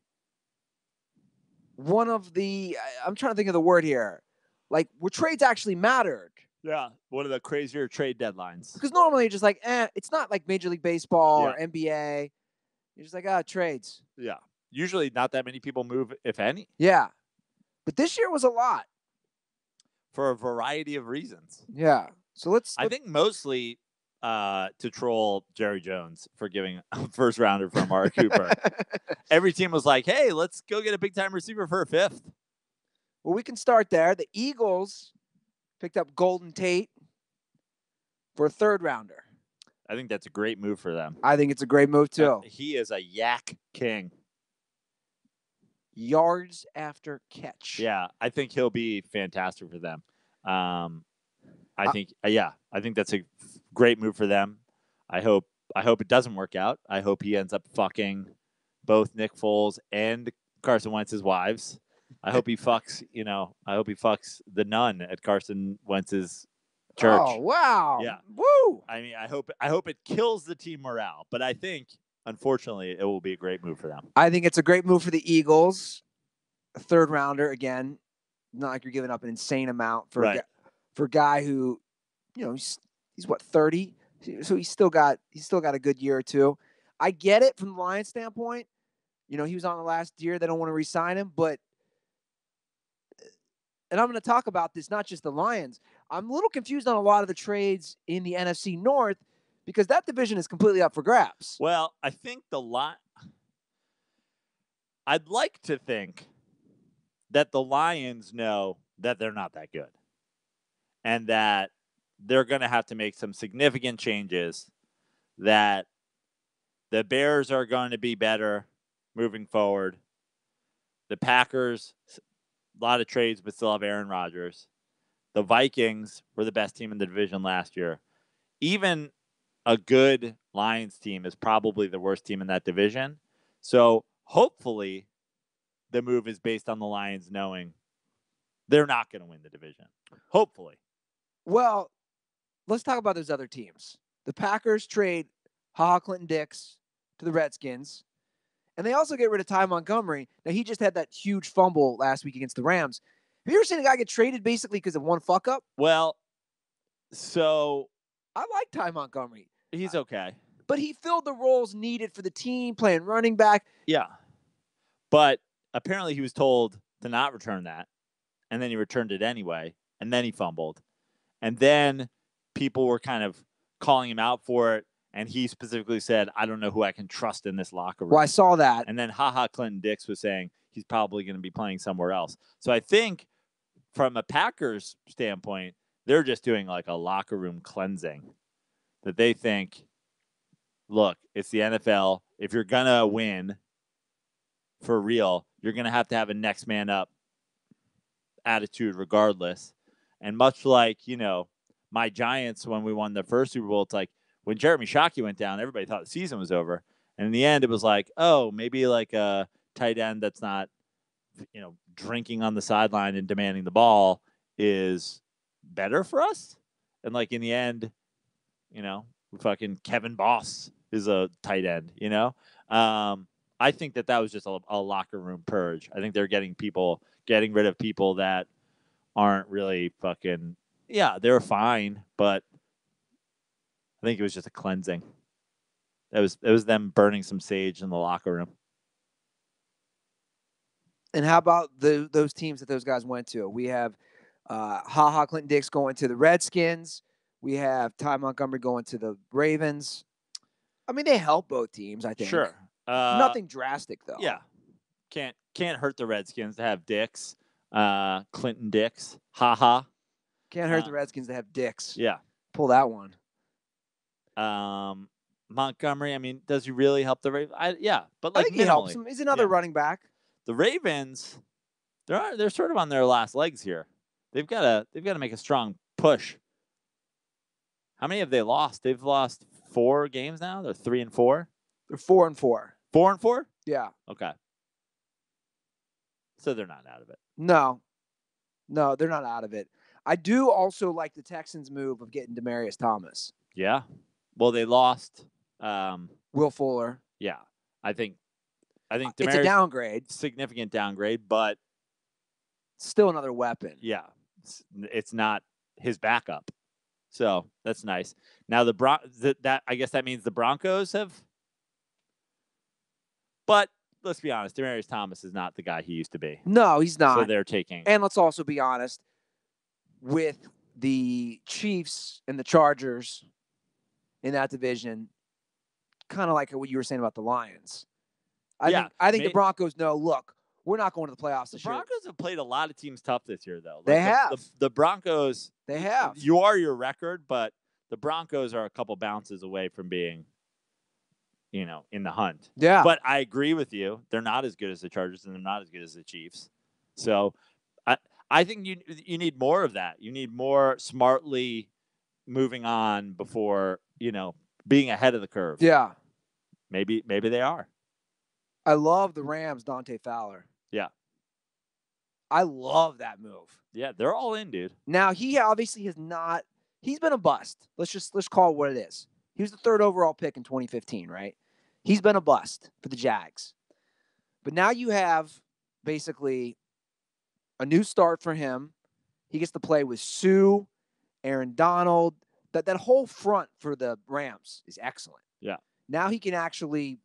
one of the, I'm trying to think of the word here, like where trades actually mattered. Yeah, one of the crazier trade deadlines. Because normally you're just like, it's not like Major League Baseball or NBA. You're just like, trades. Yeah. Usually not that many people move, if any. Yeah. But this year was a lot. For a variety of reasons. Yeah. So I think mostly to troll Jerry Jones for giving a first rounder for Amari Cooper. Every team was like, hey, let's go get a big time receiver for a fifth. Well, we can start there. The Eagles picked up Golden Tate for a third rounder. I think that's a great move for them. I think it's a great move, too. He is a yak king. Yards after catch. Yeah, I think he'll be fantastic for them. I think that's a great move for them. I hope it doesn't work out. I hope he ends up fucking both Nick Foles and Carson Wentz's wives. I hope he fucks the nun at Carson Wentz's church. Oh, wow. Yeah. Woo. I mean, I hope it kills the team morale, but I think unfortunately it will be a great move for them. I think it's a great move for the Eagles. A third rounder again. Not like you're giving up an insane amount for a guy who, he's what, 30? So he's still got a good year or two. I get it from the Lions standpoint. He was on the last year. They don't want to re-sign him, but and I'm going to talk about this, not just the Lions. I'm a little confused on a lot of the trades in the NFC North because that division is completely up for grabs. Well, I think I'd like to think that the Lions know that they're not that good and that they're going to have to make some significant changes, that the Bears are going to be better moving forward. The Packers, a lot of trades, but still have Aaron Rodgers. The Vikings were the best team in the division last year. Even a good Lions team is probably the worst team in that division. So hopefully the move is based on the Lions knowing they're not going to win the division. Hopefully. Well, let's talk about those other teams. The Packers trade HaHa Clinton-Dix to the Redskins, and they also get rid of Ty Montgomery. Now, he just had that huge fumble last week against the Rams. Have you ever seen a guy get traded basically because of one fuck-up? Well, so I like Ty Montgomery. He's okay. But he filled the roles needed for the team, playing running back. Yeah. But apparently he was told to not return that, and then he returned it anyway, and then he fumbled. And then people were kind of calling him out for it, and he specifically said, I don't know who I can trust in this locker room. Well, I saw that. And then HaHa Clinton-Dix was saying he's probably going to be playing somewhere else. So I think from a Packers standpoint, they're just doing like a locker room cleansing. That they think, look, it's the NFL. If you're going to win for real, you're going to have a next man up attitude regardless. And much like, my Giants when we won the first Super Bowl, it's like when Jeremy Shockey went down, everybody thought the season was over. And in the end, it was like, oh, maybe like a tight end that's not, drinking on the sideline and demanding the ball is better for us. And like in the end, fucking Kevin Boss is a tight end, I think that was just a locker room purge. I think they're getting rid of people that aren't really fucking, they're fine, but I think it was just a cleansing. It was them burning some sage in the locker room. And how about those teams that those guys went to? We have HaHa Clinton-Dix going to the Redskins. We have Ty Montgomery going to the Ravens. I mean, they help both teams, I think. Sure. Nothing drastic, though. Yeah. Can't hurt the Redskins to have Dix, Clinton-Dix, HaHa. Can't hurt the Redskins to have Dix. Yeah. Pull that one. Montgomery, I mean, does he really help the Ravens? But like I think he helps him. He's another running back. The Ravens, they're sort of on their last legs here. They've got to make a strong push. How many have they lost? They've lost 4 games now. They're 3-4. They're 4-4. 4-4? Yeah. Okay. So they're not out of it. No, they're not out of it. I do also like the Texans' move of getting Demaryius Thomas. Yeah. Well, they lost Will Fuller. Yeah. I think Demaryius, it's a downgrade. Significant downgrade, but still another weapon. Yeah. It's not his backup. So that's nice. Now I guess that means the Broncos have. But let's be honest, Demaryius Thomas is not the guy he used to be. No, he's not. So they're taking. And let's also be honest, with the Chiefs and the Chargers in that division, kind of like what you were saying about the Lions. I think the Broncos know, look, we're not going to the playoffs this year. The Broncos have played a lot of teams tough this year, though. They have. The Broncos. They have. You are your record, but the Broncos are a couple bounces away from being, in the hunt. Yeah. But I agree with you. They're not as good as the Chargers, and they're not as good as the Chiefs. So I think you need more of that. You need more smartly moving on before, being ahead of the curve. Yeah. Maybe they are. I love the Rams, Dante Fowler. Yeah. I love that move. Yeah, they're all in, dude. Now, he obviously has not – he's been a bust. Let's call it what it is. He was the 3rd overall pick in 2015, right? He's been a bust for the Jags. But now you have basically a new start for him. He gets to play with Sue, Aaron Donald. That whole front for the Rams is excellent. Yeah. Now he can actually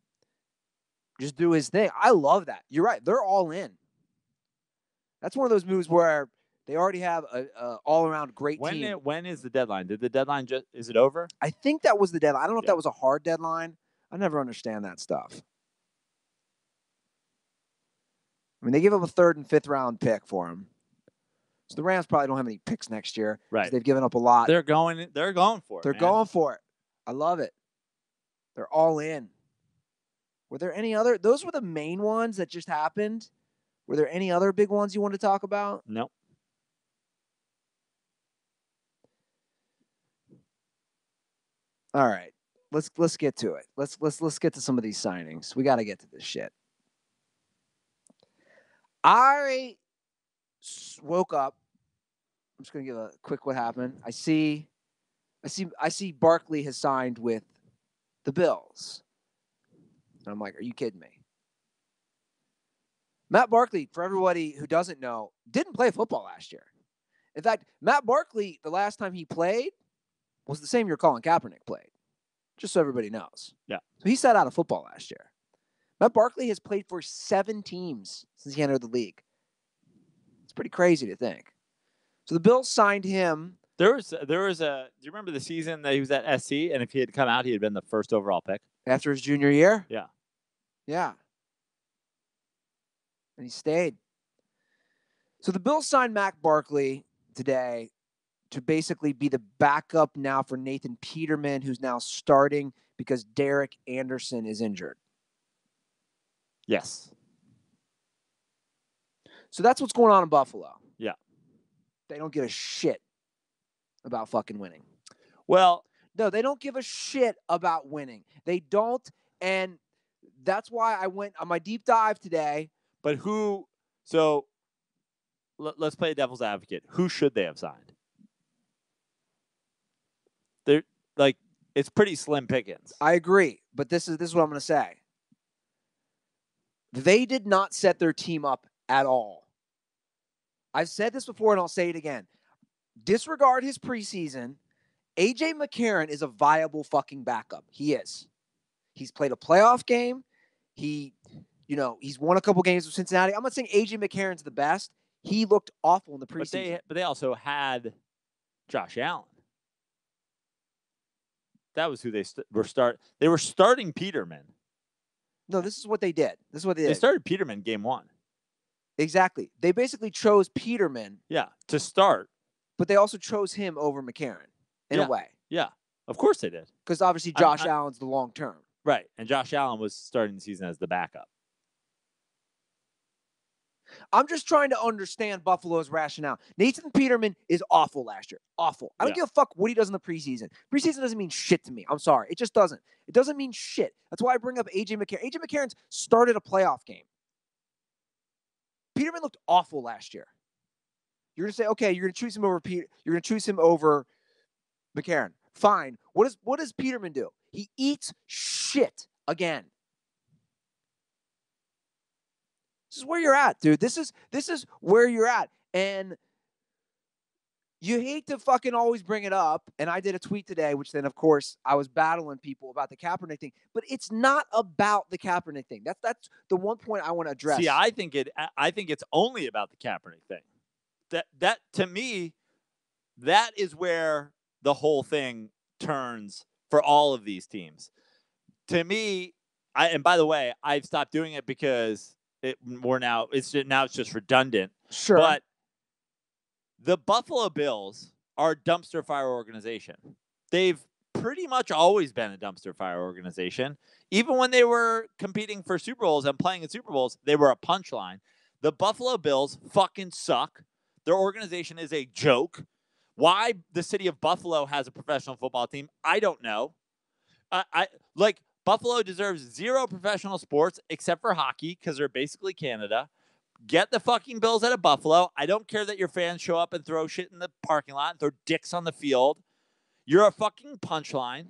just do his thing. I love that. You're right. They're all in. That's one of those moves where they already have a all-around great team. When is the deadline? Did the deadline is it over? I think that was the deadline. I don't know if that was a hard deadline. I never understand that stuff. I mean, they give up a 3rd and 5th round pick for him. So the Rams probably don't have any picks next year. Right. They've given up a lot. They're going for it. They're going for it. I love it. They're all in. Were there any other? Those were the main ones that just happened. Were there any other big ones you want to talk about? No. All right. Let's get to it. Let's get to some of these signings. We got to get to this shit. I woke up. I'm just gonna give a quick what happened. I see Barkley has signed with the Bills. And I'm like, are you kidding me? Matt Barkley, for everybody who doesn't know, didn't play football last year. In fact, Matt Barkley, the last time he played was the same year Colin Kaepernick played. Just so everybody knows. Yeah. So he sat out of football last year. Matt Barkley has played for 7 teams since he entered the league. It's pretty crazy to think. So the Bills signed him. There was a. Do you remember the season that he was at SC? And if he had come out, he had been the first overall pick After his junior year? Yeah. Yeah. And he stayed. So the Bills signed Matt Barkley today to basically be the backup now for Nathan Peterman, who's now starting because Derek Anderson is injured. Yes. So that's what's going on in Buffalo. Yeah. They don't give a shit about fucking winning. Well, no, they don't give a shit about winning. They don't, and that's why I went on my deep dive today. But who? So let's play devil's advocate. Who should they have signed? They're like, it's pretty slim pickings. I agree, but this is what I'm going to say. They did not set their team up at all. I've said this before and I'll say it again. Disregard his preseason. AJ McCarron is a viable fucking backup. He is. He's played a playoff game. He's won a couple games with Cincinnati. I'm not saying AJ McCarron's the best. He looked awful in the preseason. But they also had Josh Allen. That was who they They were starting Peterman. No, this is what they did. They started Peterman game 1. Exactly. They basically chose Peterman. Yeah, to start. But they also chose him over McCarron in a way. Yeah, of course they did. Because obviously Josh Allen's the long term. Right, and Josh Allen was starting the season as the backup. I'm just trying to understand Buffalo's rationale. Nathan Peterman is awful last year. Awful. I don't give a fuck what he does in the preseason. Preseason doesn't mean shit to me. I'm sorry. It just doesn't. It doesn't mean shit. That's why I bring up AJ McCarron. AJ McCarron's started a playoff game. Peterman looked awful last year. You're going to say, okay, you're going to choose him over You're going to choose him over McCarron. Fine. What does Peterman do? He eats shit again. This is where you're at, dude. This is where you're at. And you hate to fucking always bring it up. And I did a tweet today, which then, of course, I was battling people about the Kaepernick thing. But it's not about the Kaepernick thing. That's the one point I want to address. See, I think it's only about the Kaepernick thing. That to me, that is where the whole thing turns for all of these teams. To me, and by the way, I've stopped doing it because it's just redundant. Sure. But the Buffalo Bills are a dumpster fire organization. They've pretty much always been a dumpster fire organization. Even when they were competing for Super Bowls and playing in Super Bowls, they were a punchline. The Buffalo Bills fucking suck. Their organization is a joke. Why the city of Buffalo has a professional football team, I don't know. Buffalo deserves 0 professional sports except for hockey because they're basically Canada. Get the fucking Bills out of Buffalo. I don't care that your fans show up and throw shit in the parking lot and throw dicks on the field. You're a fucking punchline.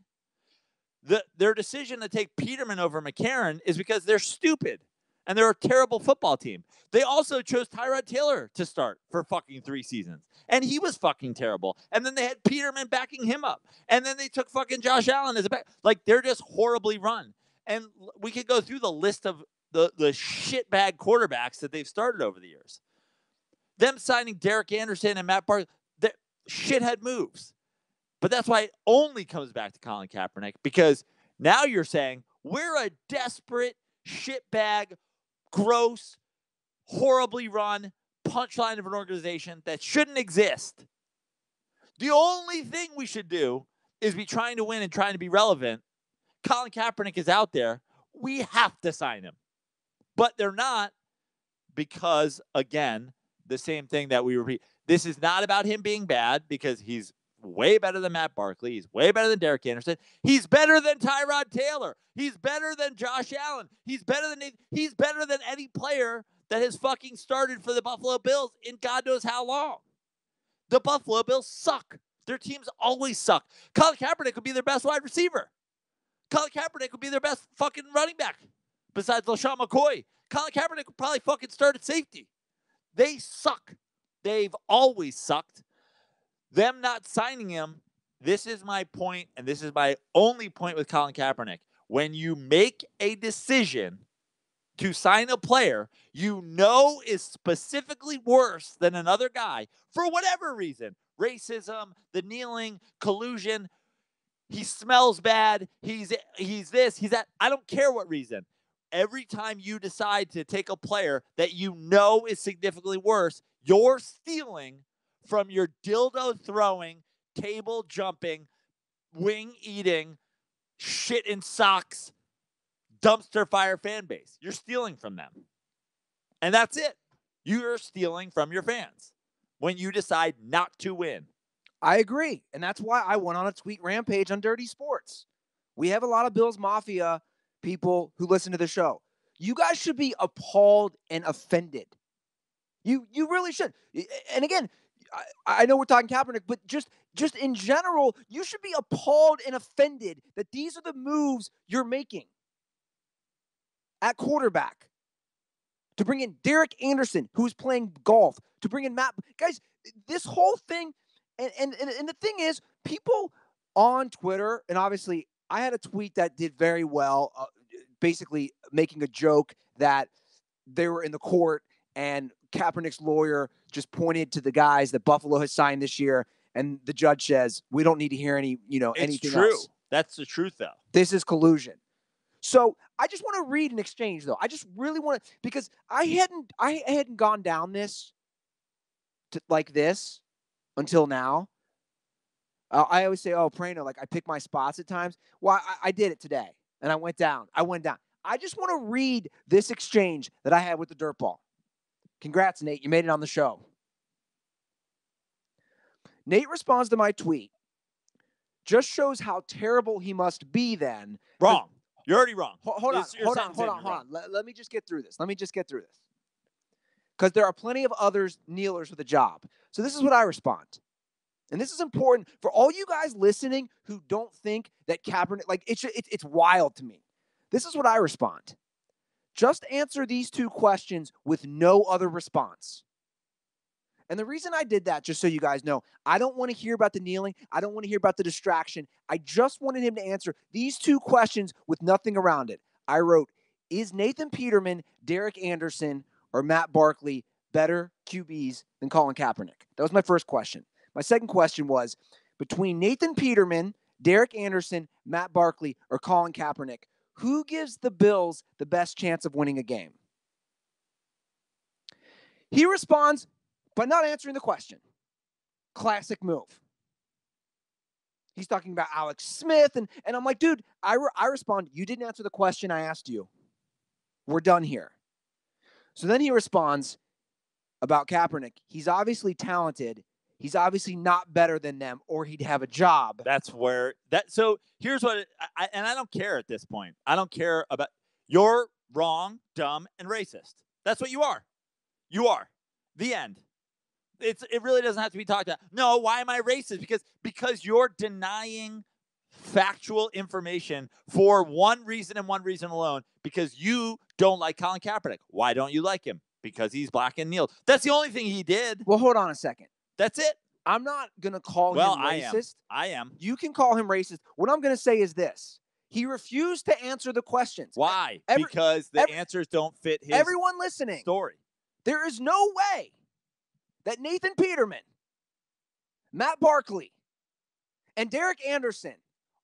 Their decision to take Peterman over McCarron is because they're stupid and they're a terrible football team. They also chose Tyrod Taylor to start for fucking 3 seasons. And he was fucking terrible. And then they had Peterman backing him up. And then they took fucking Josh Allen as a back. Like, they're just horribly run. And we could go through the list of the shitbag quarterbacks that they've started over the years. Them signing Derek Anderson and Matt Barkley, shithead moves. But that's why it only comes back to Colin Kaepernick, because now you're saying we're a desperate shitbag, gross, horribly run punchline of an organization that shouldn't exist. The only thing we should do is be trying to win and trying to be relevant. Colin Kaepernick is out there. We have to sign him. But they're not, because, again, the same thing that we repeat. This is not about him being bad, because he's way better than Matt Barkley. He's way better than Derek Anderson. He's better than Tyrod Taylor. He's better than Josh Allen. He's better than any player that has fucking started for the Buffalo Bills in God knows how long. The Buffalo Bills suck. Their teams always suck. Colin Kaepernick would be their best wide receiver. Colin Kaepernick would be their best fucking running back besides LaShawn McCoy. Colin Kaepernick would probably fucking start at safety. They suck. They've always sucked. Them not signing him, this is my point, and this is my only point with Colin Kaepernick. When you make a decision to sign a player you know is specifically worse than another guy for whatever reason, racism, the kneeling, collusion, he smells bad, he's this, he's that, I don't care what reason. Every time you decide to take a player that you know is significantly worse, you're stealing from your dildo throwing, table jumping, wing eating, shit in socks, dumpster fire fan base. You're stealing from them. And that's it. You're stealing from your fans when you decide not to win. I agree. And that's why I went on a tweet rampage on Dirty Sports. We have a lot of Bills Mafia people who listen to the show. You guys should be appalled and offended. You really should. And again, I know we're talking Kaepernick, but just in general, you should be appalled and offended that these are the moves you're making at quarterback. To bring in Derek Anderson, who's playing golf, to bring in Matt. Guys, this whole thing, and the thing is, people on Twitter, and obviously I had a tweet that did very well, basically making a joke that they were in the court and Kaepernick's lawyer just pointed to the guys that Buffalo has signed this year, and the judge says, we don't need to hear anything else. It's true. That's the truth, though. This is collusion. So I just want to read an exchange, though. I just really want to, because I hadn't gone down this like this until now. I always say, oh, Prano, like I pick my spots at times. Well, I did it today, and I went down. I just want to read this exchange that I had with the dirtball. Congrats, Nate. You made it on the show. Nate responds to my tweet. Just shows how terrible he must be then. Wrong. You're already wrong. Hold on. Let me just get through this. Because there are plenty of others kneelers with a job. So this is what I respond. And this is important for all you guys listening who don't think that Kaepernick, like it's wild to me. This is what I respond. Just answer these two questions with no other response. And the reason I did that, just so you guys know, I don't want to hear about the kneeling. I don't want to hear about the distraction. I just wanted him to answer these two questions with nothing around it. I wrote, is Nathan Peterman, Derek Anderson, or Matt Barkley better QBs than Colin Kaepernick? That was my first question. My second question was, between Nathan Peterman, Derek Anderson, Matt Barkley, or Colin Kaepernick, who gives the Bills the best chance of winning a game? He responds by not answering the question. Classic move. He's talking about Alex Smith, and I'm like, dude, I respond, you didn't answer the question I asked you. We're done here. So then he responds about Kaepernick. He's obviously talented. He's obviously not better than them, or he'd have a job. So here's what, I don't care at this point. I don't care about, you're wrong, dumb, and racist. That's what you are. You are. The end. It really doesn't have to be talked about. No, why am I racist? Because you're denying factual information for one reason and one reason alone, because you don't like Colin Kaepernick. Why don't you like him? Because he's black and kneeled. That's the only thing he did. Well, hold on a second. That's it. I'm not going to call him racist. I am. You can call him racist. What I'm going to say is this. He refused to answer the questions. Why? Because the answers don't fit his everyone listening story. There is no way that Nathan Peterman, Matt Barkley, and Derek Anderson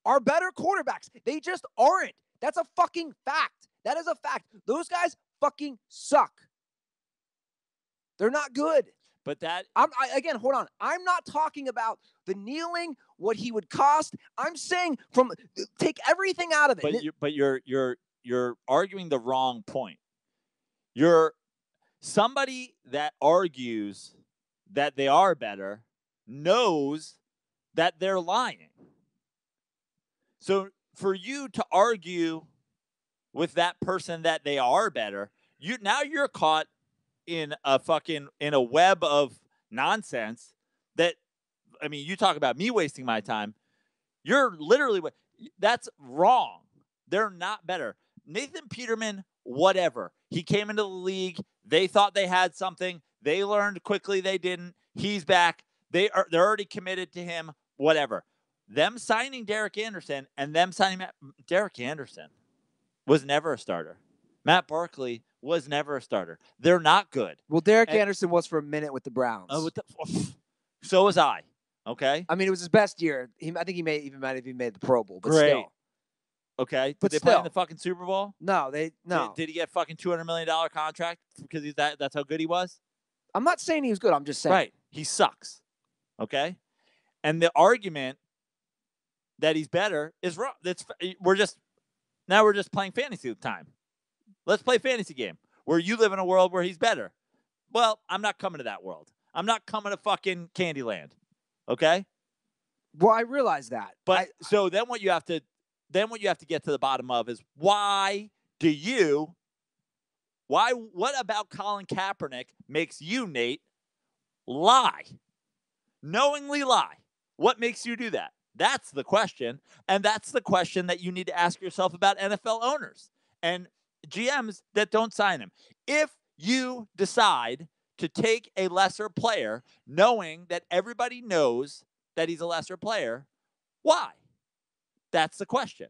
are better quarterbacks. They just aren't. That's a fucking fact. That is a fact. Those guys fucking suck. They're not good. But again, hold on. I'm not talking about the kneeling, what he would cost. I'm saying take everything out of it. But you're arguing the wrong point. You're somebody that argues that they are better knows that they're lying. So for you to argue with that person that they are better, you're caught in a web of nonsense that, I mean, you talk about me wasting my time. You're literally, that's wrong. They're not better. Nathan Peterman, whatever. He came into the league. They thought they had something. They learned quickly they didn't. He's back. They're already committed to him. Whatever. Them signing Derek Anderson and them signing Derek Anderson was never a starter. Matt Barkley was never a starter. They're not good. Well, Derek Anderson was for a minute with the Browns. So was I. Okay. I mean, it was his best year. I think he might have even made the Pro Bowl, but Great. still. Okay. Did they play in the fucking Super Bowl? No, Did he get fucking $200 million contract because that's how good he was? I'm not saying he was good. I'm just saying. Right. He sucks. Okay. And the argument that he's better is wrong. We're just playing fantasy time. Let's play fantasy game where you live in a world where he's better. Well, I'm not coming to that world. I'm not coming to fucking Candyland. Okay? Well, I realize that. But so then what you have to get to the bottom of is what about Colin Kaepernick makes you, Nate, lie? Knowingly lie. What makes you do that? That's the question. And that's the question that you need to ask yourself about NFL owners and GMs that don't sign him. If you decide to take a lesser player, knowing that everybody knows that he's a lesser player, why? That's the question.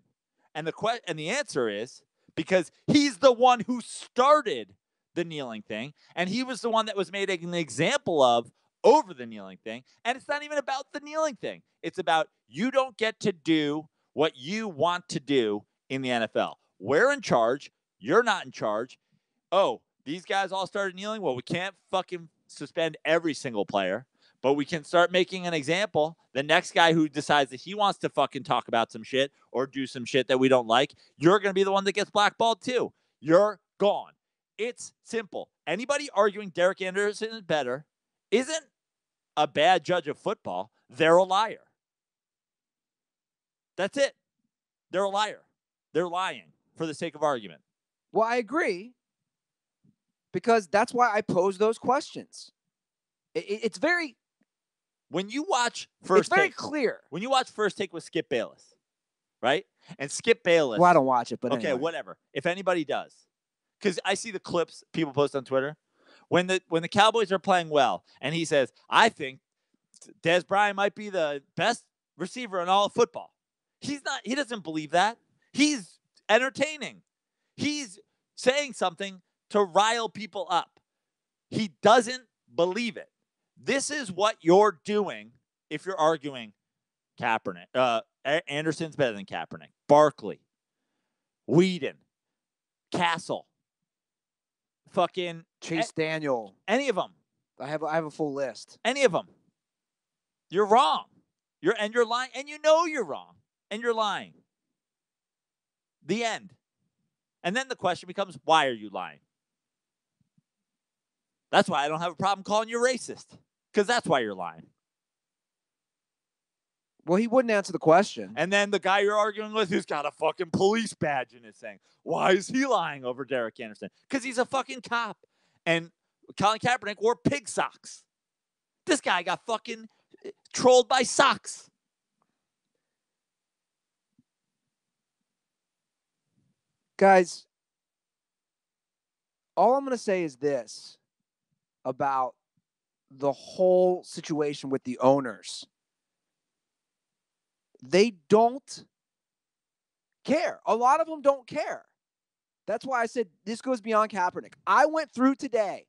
And the answer is because he's the one who started the kneeling thing, and he was the one that was made an example of over the kneeling thing. And it's not even about the kneeling thing. It's about you don't get to do what you want to do in the NFL. We're in charge. You're not in charge. Oh, these guys all started kneeling? Well, we can't fucking suspend every single player, but we can start making an example. The next guy who decides that he wants to fucking talk about some shit or do some shit that we don't like, you're going to be the one that gets blackballed too. You're gone. It's simple. Anybody arguing Derek Anderson is better isn't a bad judge of football. They're a liar. That's it. They're a liar. They're lying for the sake of argument. Well, I agree. Because that's why I pose those questions. It's very... When you watch First It's very clear. When you watch First Take with Skip Bayless, right? And Skip Bayless... Well, I don't watch it, but okay, anyway. Whatever. If anybody does. Because I see the clips people post on Twitter. When the Cowboys are playing well, and he says, I think Dez Bryant might be the best receiver in all of football. He's not. He doesn't believe that. He's entertaining. He's saying something to rile people up. He doesn't believe it. This is what you're doing if you're arguing Kaepernick. Anderson's better than Kaepernick. Barkley, Whedon, Castle, fucking Chase Daniel. Any of them. I have a full list. Any of them. You're wrong. You're lying, and you know you're wrong, and you're lying. The end. And then the question becomes, why are you lying? That's why I don't have a problem calling you racist, because that's why you're lying. Well, he wouldn't answer the question. And then the guy you're arguing with who's got a fucking police badge in his thing, why is he lying over Derek Anderson? Because he's a fucking cop. And Colin Kaepernick wore pig socks. This guy got fucking trolled by socks. Guys, all I'm going to say is this about the whole situation with the owners. They don't care. A lot of them don't care. That's why I said this goes beyond Kaepernick. I went through today,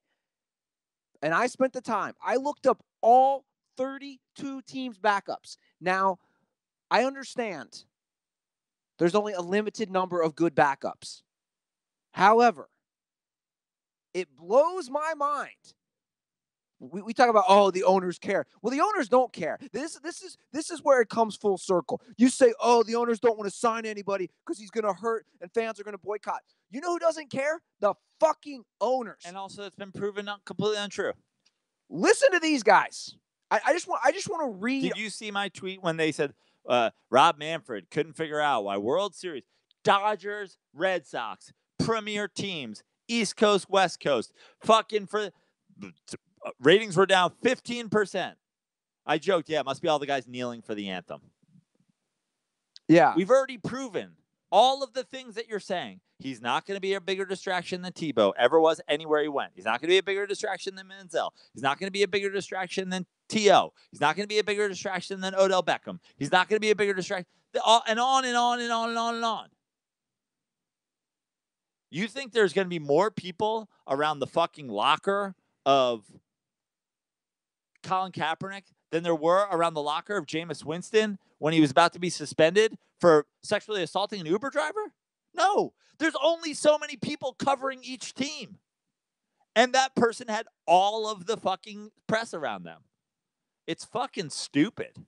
and I spent the time. I looked up all 32 teams' backups. Now, I understand there's only a limited number of good backups. However, it blows my mind. We talk about, the owners care. Well, the owners don't care. This is where it comes full circle. You say, the owners don't want to sign anybody because he's going to hurt and fans are going to boycott. You know who doesn't care? The fucking owners. And also, it's been proven not completely untrue. Listen to these guys. I just want to read. Did you see my tweet when they said Rob Manfred couldn't figure out why World Series, Dodgers, Red Sox, premier teams, East Coast, West Coast, fucking for Ratings were down 15%. I joked, yeah, it must be all the guys kneeling for the anthem. Yeah. We've already proven all of the things that you're saying. He's not going to be a bigger distraction than Tebow ever was anywhere he went. He's not going to be a bigger distraction than Manziel. He's not going to be a bigger distraction than T.O. He's not going to be a bigger distraction than Odell Beckham. He's not going to be a bigger distraction. And on and on and on and on and on. You think there's going to be more people around the fucking locker of Colin Kaepernick than there were around the locker of Jameis Winston when he was about to be suspended for sexually assaulting an Uber driver? No, there's only so many people covering each team. And that person had all of the fucking press around them. It's fucking stupid.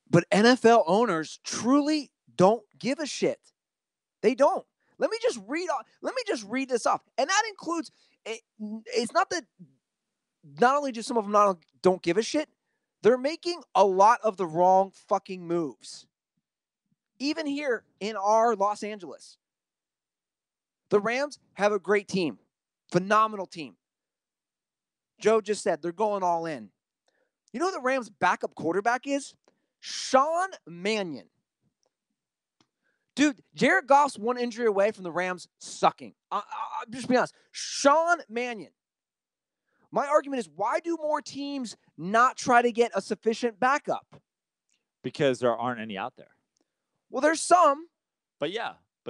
But NFL owners truly don't give a shit. They don't. Let me just read this off. And that includes, it's not that not only do some of them don't give a shit, they're making a lot of the wrong fucking moves. Even here in our Los Angeles. The Rams have a great team. Phenomenal team. Joe just said they're going all in. You know who the Rams' backup quarterback is? Sean Mannion. Dude, Jared Goff's one injury away from the Rams sucking. I'll just be honest. Sean Mannion. My argument is, why do more teams not try to get a sufficient backup? Because there aren't any out there. Well, there's some. But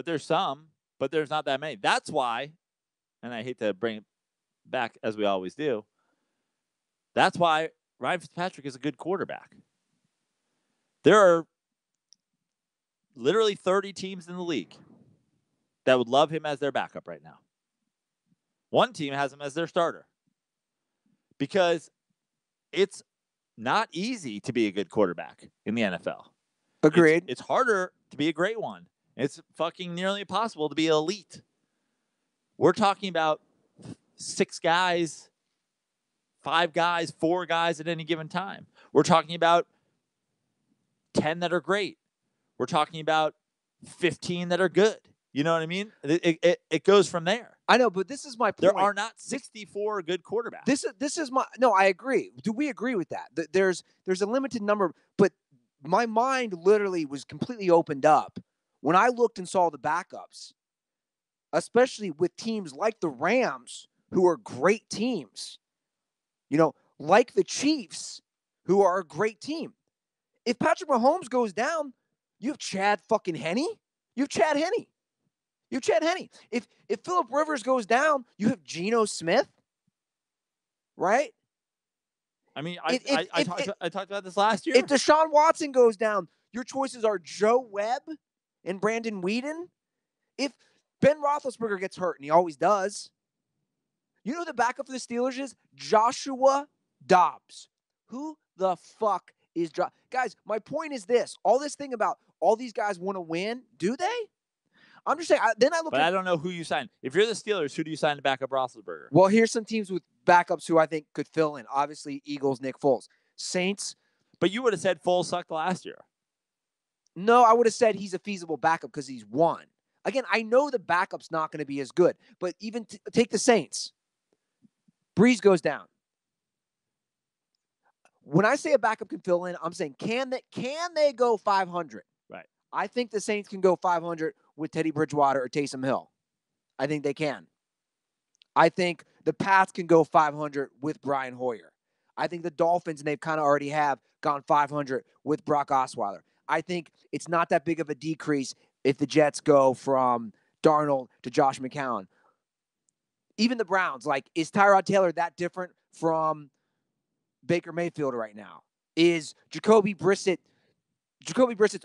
there's some. But there's not that many. That's why, and I hate to bring it back as we always do, that's why Ryan Fitzpatrick is a good quarterback. There are literally 30 teams in the league that would love him as their backup right now. One team has him as their starter because it's not easy to be a good quarterback in the NFL. Agreed. It's harder to be a great one. It's fucking nearly impossible to be elite. We're talking about 6 guys, 5 guys, 4 guys at any given time. We're talking about 10 that are great. We're talking about 15 that are good. You know what I mean? It goes from there. I know, but this is my point. There are not 64 good quarterbacks. This is my no. I agree. Do we agree with that? There's a limited number, but my mind literally was completely opened up when I looked and saw the backups, especially with teams like the Rams, who are great teams. You know, like the Chiefs, who are a great team. If Patrick Mahomes goes down, you have Chad fucking Henne. You have Chad Henne. If Phillip Rivers goes down, you have Geno Smith. Right? I mean, I talked about this last year. If Deshaun Watson goes down, your choices are Joe Webb and Brandon Weeden. If Ben Roethlisberger gets hurt, and he always does, you know who the backup for the Steelers is? Joshua Dobbs. Who the fuck is guys, my point is this. All this thing about all these guys want to win, do they? I'm just saying. I don't know who you signed. If you're the Steelers, who do you sign to back up Roethlisberger? Well, here's some teams with backups who I think could fill in. Obviously, Eagles, Nick Foles. Saints. But you would have said Foles sucked last year. No, I would have said he's a feasible backup because he's won. Again, I know the backup's not going to be as good, but even take the Saints. Breeze goes down. When I say a backup can fill in, I'm saying can they go 500? Right. I think the Saints can go 500 with Teddy Bridgewater or Taysom Hill. I think they can. I think the Pats can go 500 with Brian Hoyer. I think the Dolphins, and they've kind of already have gone 500 with Brock Osweiler. I think it's not that big of a decrease if the Jets go from Darnold to Josh McCown. Even the Browns, is Tyrod Taylor that different from Baker Mayfield right now? Is Jacoby Brissett's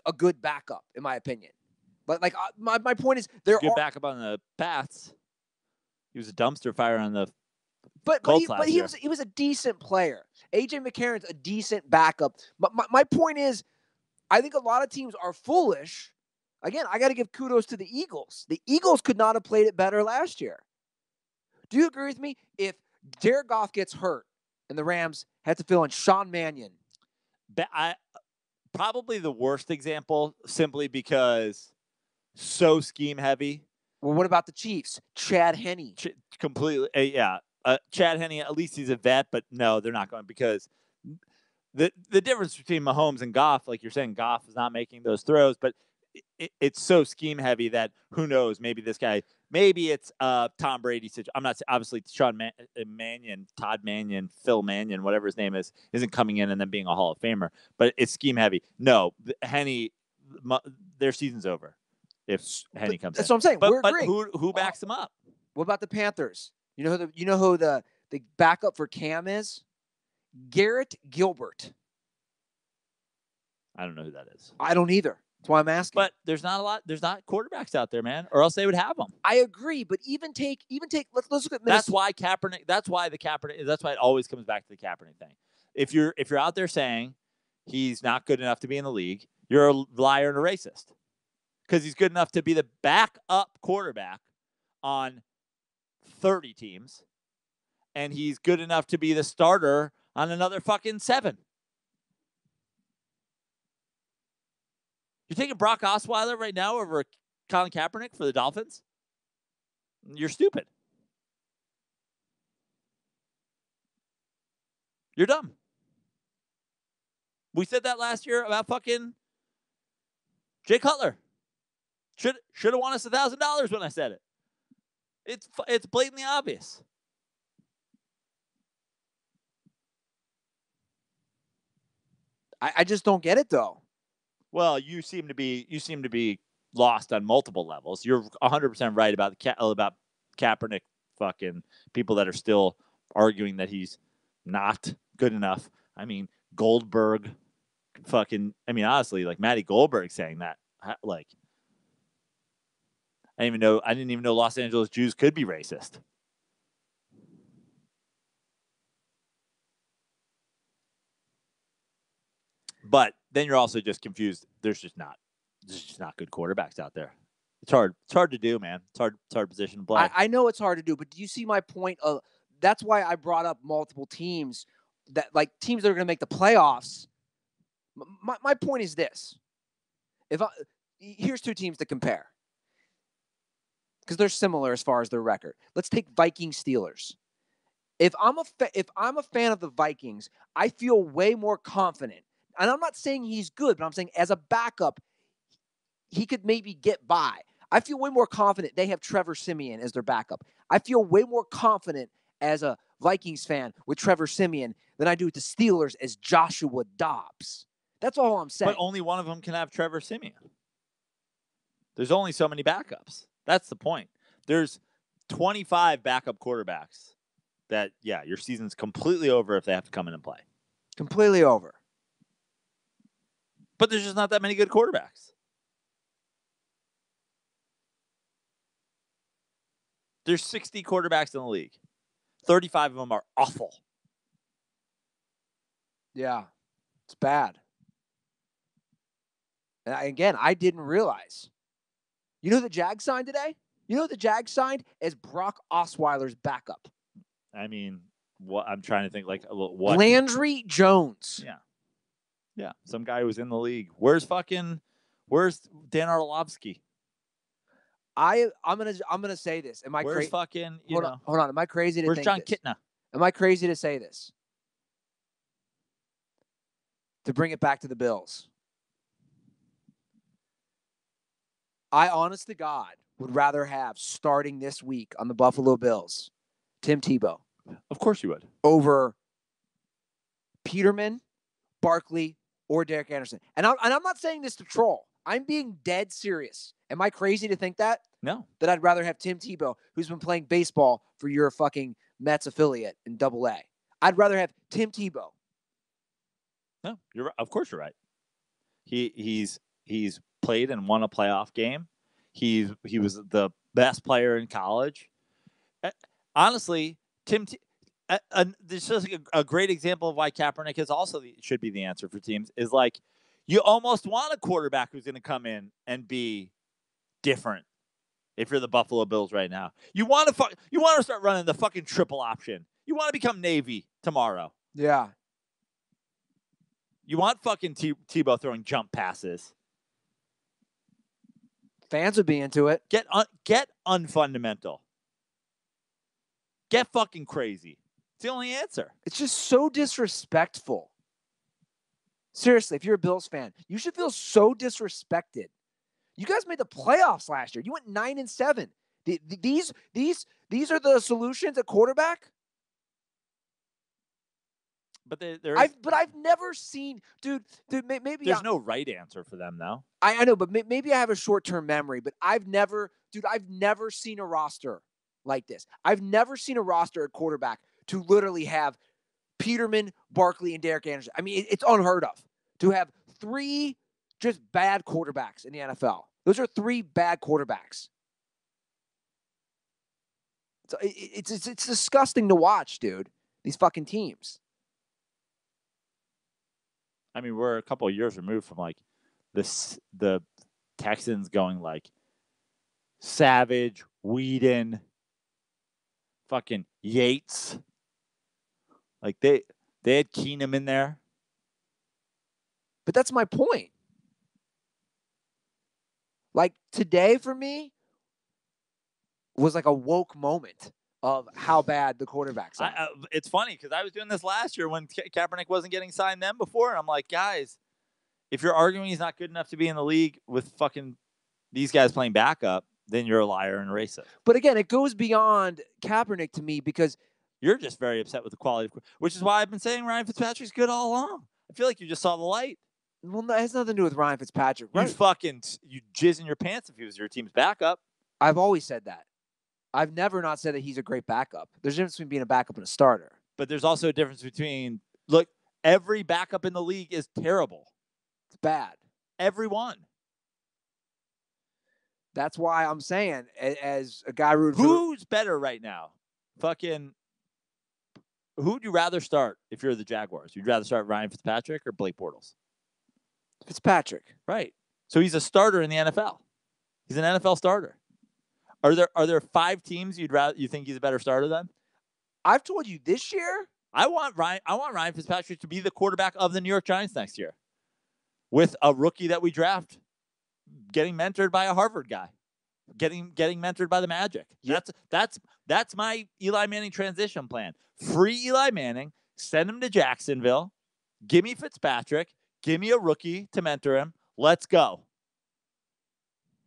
a good backup, in my opinion. But my point is, good backup on the Pats. He was a dumpster fire on the Colts last year. He was a decent player. AJ McCarron's a decent backup. But my point is, I think a lot of teams are foolish. Again, I got to give kudos to the Eagles. The Eagles could not have played it better last year. Do you agree with me? If Jared Goff gets hurt and the Rams had to fill in Sean Mannion. Probably the worst example, simply because so scheme heavy. Well, what about the Chiefs? Chad Henne. Completely, yeah. Chad Henne, at least he's a vet, but no, they're not going because the difference between Mahomes and Goff, like you're saying, Goff is not making those throws, but it's so scheme heavy that who knows? Maybe this guy, maybe it's Tom Brady. I'm not obviously Mannion, Todd Mannion, Phil Mannion, whatever his name is, isn't coming in and then being a Hall of Famer, but it's scheme heavy. No, Henne, their season's over if Henne comes in. That's what I'm saying. But, We're agreeing. Who backs him up? What about the Panthers? You know who the backup for Cam is? Garrett Gilbert. I don't know who that is. I don't either. That's why I'm asking. But there's not quarterbacks out there, man, or else they would have them. I agree, but even take let's look at Minnesota. That's why Kaepernick, that's why it always comes back to the Kaepernick thing. If you're out there saying he's not good enough to be in the league, you're a liar and a racist. Because he's good enough to be the backup quarterback on 30 teams, and he's good enough to be the starter on another fucking 7. You're taking Brock Osweiler right now over Colin Kaepernick for the Dolphins? You're stupid. You're dumb. We said that last year about fucking Jay Cutler. Should have won us $1,000 when I said it. It's blatantly obvious. I just don't get it though. Well, you seem to be lost on multiple levels. You're 100% right about Kaepernick. Fucking people that are still arguing that he's not good enough. I mean, Goldberg. Honestly, like Matty Goldberg saying that. Like, I didn't even know Los Angeles Jews could be racist. But then you're also just confused. There's just not good quarterbacks out there. It's hard to do, man. It's hard position to play. I know it's hard to do, but do you see my point? That's why I brought up multiple teams teams that are going to make the playoffs. My point is this: here's 2 teams to compare because they're similar as far as their record. Let's take Vikings Steelers. If I'm a fan of the Vikings, I feel way more confident. And I'm not saying he's good, but I'm saying as a backup, he could maybe get by. I feel way more confident they have Trevor Siemian as their backup. I feel way more confident as a Vikings fan with Trevor Siemian than I do with the Steelers as Joshua Dobbs. That's all I'm saying. But only one of them can have Trevor Siemian. There's only so many backups. That's the point. There's 25 backup quarterbacks that, yeah, your season's completely over if they have to come in and play. Completely over. But there's just not that many good quarterbacks. There's 60 quarterbacks in the league. 35 of them are awful. Yeah, it's bad. And I didn't realize. You know who the Jags signed today? You know who the Jags signed as Brock Osweiler's backup? I mean, what I'm trying to think, like, what? Landry Jones. Yeah. Yeah, some guy who was in the league. Where's Dan Orlovsky? I'm gonna say this. Am I crazy? Hold on. Am I crazy to where's think John this? Kitna? Am I crazy to say this? To bring it back to the Bills. I, honest to God, would rather have starting this week on the Buffalo Bills, Tim Tebow. Of course you would. Over Peterman, Barkley, or Derek Anderson. And I'm not saying this to troll. I'm being dead serious. Am I crazy to think that? No. That I'd rather have Tim Tebow, who's been playing baseball for your fucking Mets affiliate in AA. I'd rather have Tim Tebow. No, you're right. Of course you're right. He's played and won a playoff game. He was the best player in college. Honestly, this is a great example of why Kaepernick is also should be the answer for teams. Is like you almost want a quarterback who's going to come in and be different. If you're the Buffalo Bills right now, you want to start running the fucking triple option. You want to become Navy tomorrow. Yeah. You want fucking Tebow throwing jump passes. Fans would be into it. Get unfundamental. Get fucking crazy. It's the only answer. It's just so disrespectful. Seriously, if you're a Bills fan, you should feel so disrespected. You guys made the playoffs last year. You went 9-7. These are the solutions at quarterback. But I've never seen, dude. Maybe there's no right answer for them, though. I know, but maybe I have a short-term memory. But I've never seen a roster like this. I've never seen a roster at quarterback to literally have Peterman, Barkley, and Derek Anderson. I mean, it's unheard of to have 3 just bad quarterbacks in the NFL. Those are 3 bad quarterbacks. It's disgusting to watch, dude. These fucking teams. I mean, we're a couple of years removed from like the Texans going like Savage, Whedon, fucking Yates. Like they had Keenum in there. But that's my point. Like today for me was like a woke moment of how bad the quarterbacks are. It's funny because I was doing this last year when Kaepernick wasn't getting signed then before. And I'm like, guys, if you're arguing he's not good enough to be in the league with fucking these guys playing backup, then you're a liar and a racist. But again, it goes beyond Kaepernick to me because you're just very upset with the quality, which is why I've been saying Ryan Fitzpatrick's good all along. I feel like you just saw the light. Well, that has nothing to do with Ryan Fitzpatrick. Right? You jizz in your pants if he was your team's backup. I've always said that. I've never not said that he's a great backup. There's a difference between being a backup and a starter. But there's also a difference between, look, every backup in the league is terrible. It's bad. Everyone. That's why I'm saying, as a guy rooting who's better right now? Fucking, who'd you rather start if you're the Jaguars? You'd rather start Ryan Fitzpatrick or Blake Bortles? Fitzpatrick. Right. So he's a starter in the NFL. He's an NFL starter. Are there 5 teams you think he's a better starter than? I've told you this year. I want Ryan Fitzpatrick to be the quarterback of the New York Giants next year, with a rookie that we draft, getting mentored by a Harvard guy, getting mentored by the Magic. Yep. That's my Eli Manning transition plan. Free Eli Manning, send him to Jacksonville, give me Fitzpatrick, give me a rookie to mentor him. Let's go.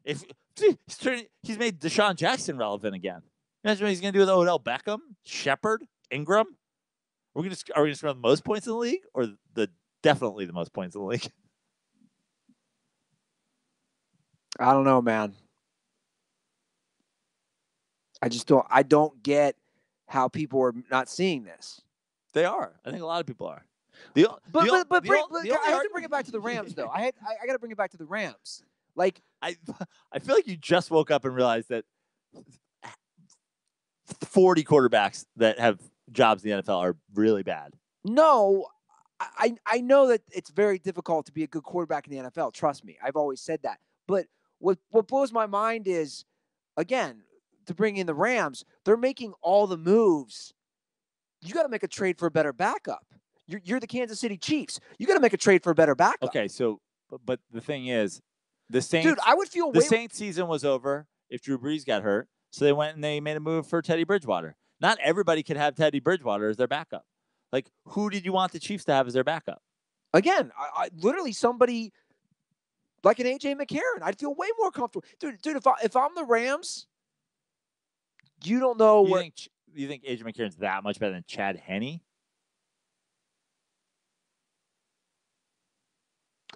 He's made Deshaun Jackson relevant again. Imagine what he's going to do with Odell Beckham, Shepard, Ingram. Are we going to score the most points in the league, or definitely the most points in the league? I don't know, man. I don't get how people are not seeing this. They are. I think a lot of people are. I have to bring it back to the Rams, though. I got to bring it back to the Rams. Like I feel like you just woke up and realized that 40 quarterbacks that have jobs in the NFL are really bad. No, I know that it's very difficult to be a good quarterback in the NFL. Trust me. I've always said that. But what blows my mind is, again, to bring in the Rams, they're making all the moves. You got to make a trade for a better backup. You're the Kansas City Chiefs. You got to make a trade for a better backup. Okay, so but the thing is, the Saints. Dude, I would feel the Saints season was over if Drew Brees got hurt, so they went and they made a move for Teddy Bridgewater. Not everybody could have Teddy Bridgewater as their backup. Like, who did you want the Chiefs to have as their backup? Again, I literally somebody like an AJ McCarron. I'd feel way more comfortable, dude. If I'm the Rams, you don't know what. You think AJ McCarron's that much better than Chad Henne?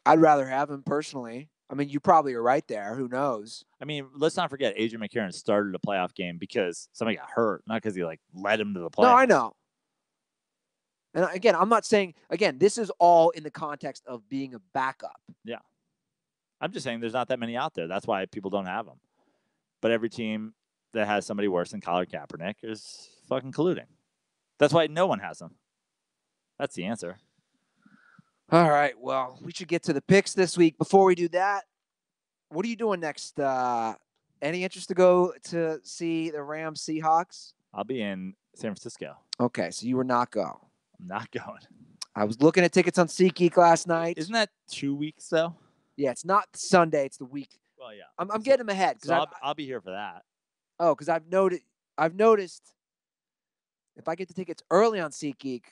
I'd rather have him personally. I mean, you probably are right there. Who knows? I mean, let's not forget AJ McCarron started a playoff game because somebody got hurt, not because he led him to the playoffs. No, I know. And again, I'm not saying, this is all in the context of being a backup. Yeah. I'm just saying there's not that many out there. That's why people don't have them. But every team that has somebody worse than Colin Kaepernick is fucking colluding. That's why no one has them. That's the answer. All right. Well, we should get to the picks this week. Before we do that, what are you doing next? Any interest to go to see the Rams Seahawks? I'll be in San Francisco. Okay, so you were not going. I'm not going. I was looking at tickets on SeatGeek last night. Isn't that 2 weeks though? Yeah, it's not Sunday. It's the week. Well, yeah. I'm getting them ahead because I'll be here for that. Oh, because I've noticed if I get the tickets early on SeatGeek,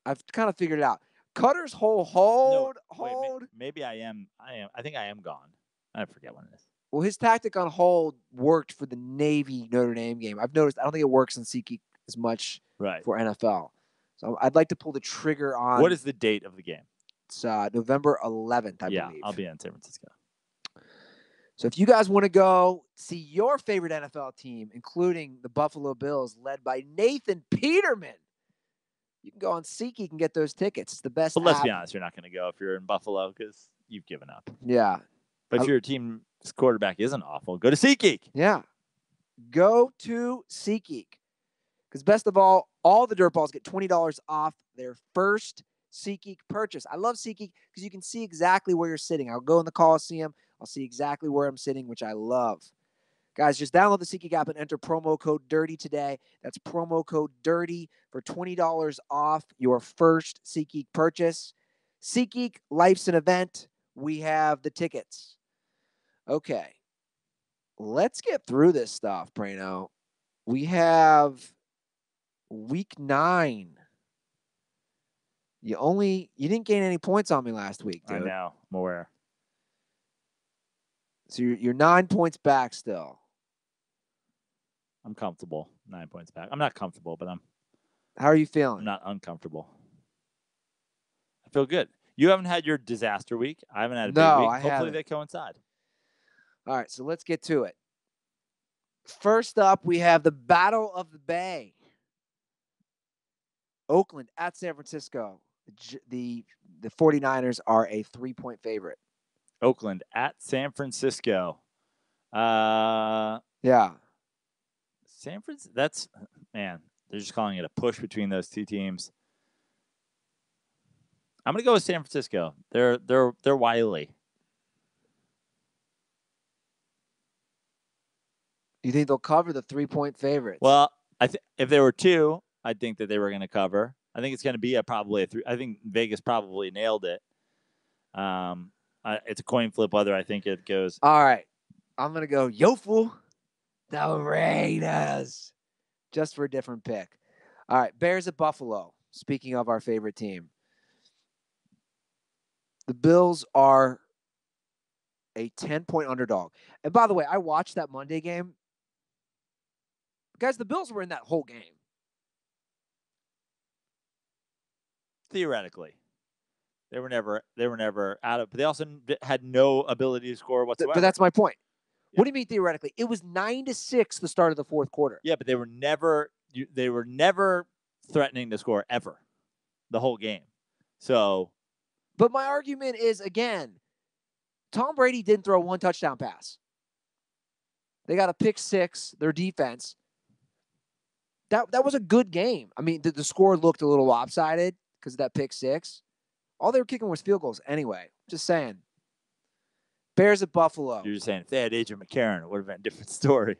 I've kind of figured it out. Cutter's hold. Wait, maybe I am. I think I am gone. I forget when it is. Well, his tactic on hold worked for the Navy Notre Dame game. I've noticed. I don't think it works on SeatGeek as much for NFL. So I'd like to pull the trigger on. What is the date of the game? It's November 11th, I believe. Yeah, I'll be in San Francisco. So if you guys want to go see your favorite NFL team, including the Buffalo Bills, led by Nathan Peterman, you can go on SeatGeek and get those tickets. It's the best. But let's be honest, you're not going to go if you're in Buffalo because you've given up. Yeah. But if your team's quarterback isn't awful, go to SeatGeek. Yeah. Go to SeatGeek. Because best of all the dirtballs get $20 off their first SeatGeek purchase. I love SeatGeek because you can see exactly where you're sitting. I'll go in the Coliseum. I'll see exactly where I'm sitting, which I love. Guys, just download the SeatGeek app and enter promo code DIRTY today. That's promo code DIRTY for $20 off your first SeatGeek purchase. SeatGeek, life's an event. We have the tickets. Okay. Let's get through this stuff, Prano. We have week 9. You didn't gain any points on me last week, dude. I know. I'm aware. So you're 9 points back still. I'm comfortable. 9 points back. I'm not comfortable, but How are you feeling? I'm not uncomfortable. I feel good. You haven't had your disaster week. I haven't had a big week. Hopefully they coincide. All right, so let's get to it. First up, we have the Battle of the Bay. Oakland at San Francisco. The 49ers are a 3-point favorite. Oakland at San Francisco. Yeah. San Francisco. That's, man, they're just calling it a push between those two teams. I'm gonna go with San Francisco. They're wily. You think they'll cover the 3-point favorites? Well, if there were 2, I'd think that they were going to cover. I think it's going to be probably a 3. I think Vegas probably nailed it. It's a coin flip whether I think it goes. All right, I'm gonna go Yofu, the Raiders, just for a different pick. All right, Bears at Buffalo. Speaking of our favorite team, the Bills are a 10-point underdog. And by the way, I watched that Monday game. Guys, the Bills were in that whole game. Theoretically. They were never out of, but they also had no ability to score whatsoever. But that's my point. Yeah. What do you mean theoretically? It was 9-6 the start of the fourth quarter. Yeah, but they were never threatening to score ever the whole game. So, but my argument is, again, Tom Brady didn't throw one touchdown pass. They got a pick 6, their defense. That was a good game. I mean, the score looked a little lopsided because of that pick 6. All they were kicking was field goals anyway. Just saying. Bears at Buffalo. You're just saying if they had Adrian McCarron, it would have been a different story.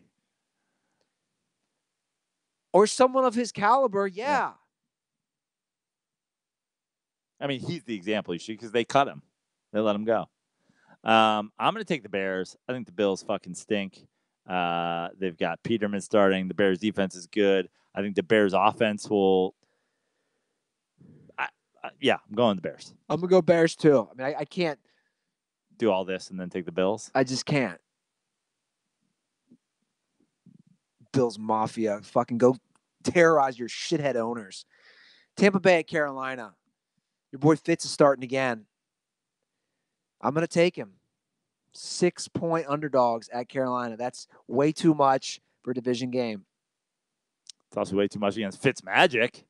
Or someone of his caliber, yeah. I mean, he's the example you should, because they cut him. They let him go. I'm going to take the Bears. I think the Bills fucking stink. They've got Peterman starting. The Bears defense is good. I think the Bears offense will. I'm going the Bears. I'm going to go Bears too. I mean, I can't do all this and then take the Bills. I just can't. Bills Mafia. Fucking go terrorize your shithead owners. Tampa Bay at Carolina. Your boy Fitz is starting again. I'm going to take him. 6-point underdogs at Carolina. That's way too much for a division game. It's also way too much against Fitzmagic.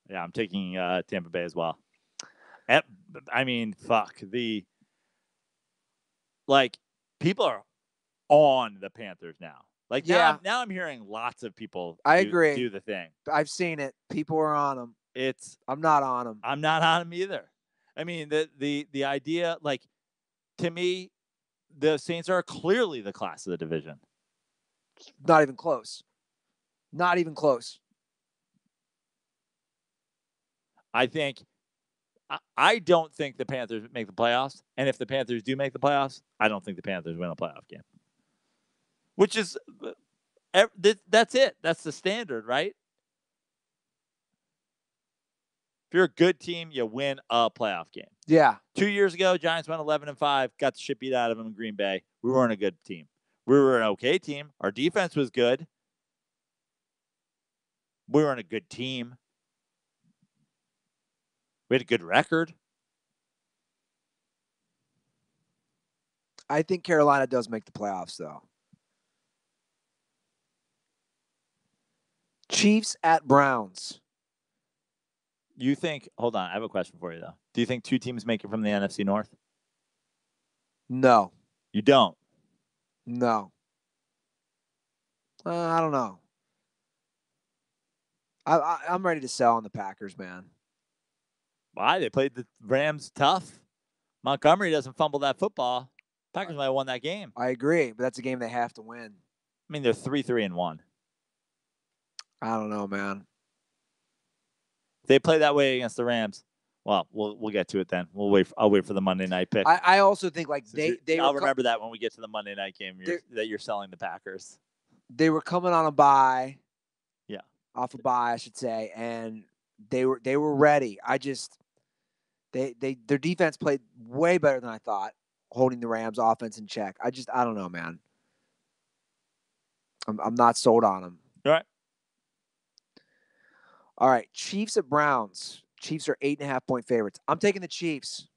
Yeah, I'm taking Tampa Bay as well. I mean, fuck. People are on the Panthers now. Now I'm hearing lots of people do the thing. I've seen it. People are on them. I'm not on them. I'm not on them either. I mean, the idea, to me, the Saints are clearly the class of the division. Not even close. Not even close. I think I don't think the Panthers make the playoffs. And if the Panthers do make the playoffs, I don't think the Panthers win a playoff game. Which is, that's it. That's the standard, right? If you're a good team, you win a playoff game. Yeah. 2 years ago, Giants went 11-5, got the shit beat out of them in Green Bay. We weren't a good team. We were an okay team. Our defense was good. We weren't a good team. We had a good record. I think Carolina does make the playoffs, though. Chiefs at Browns. You think, hold on, I have a question for you, though. Do you think two teams make it from the NFC North? No. You don't? No. I don't know. I'm ready to sell on the Packers, man. Why? They played the Rams tough. Montgomery doesn't fumble that football. Packers might have won that game. I agree, but that's a game they have to win. I mean, they're 3-3-1. I don't know, man. If they play that way against the Rams, well, we'll get to it then. I'll wait for the Monday night pick. I also think like I'll remember that when we get to the Monday night game that you're selling the Packers. They were coming on a bye. Yeah. Off a bye, I should say, and they were ready. Their defense played way better than I thought, holding the Rams offense in check. I don't know, man. I'm not sold on them. All right, Chiefs at Browns. Chiefs are 8.5-point favorites. I'm taking the Chiefs.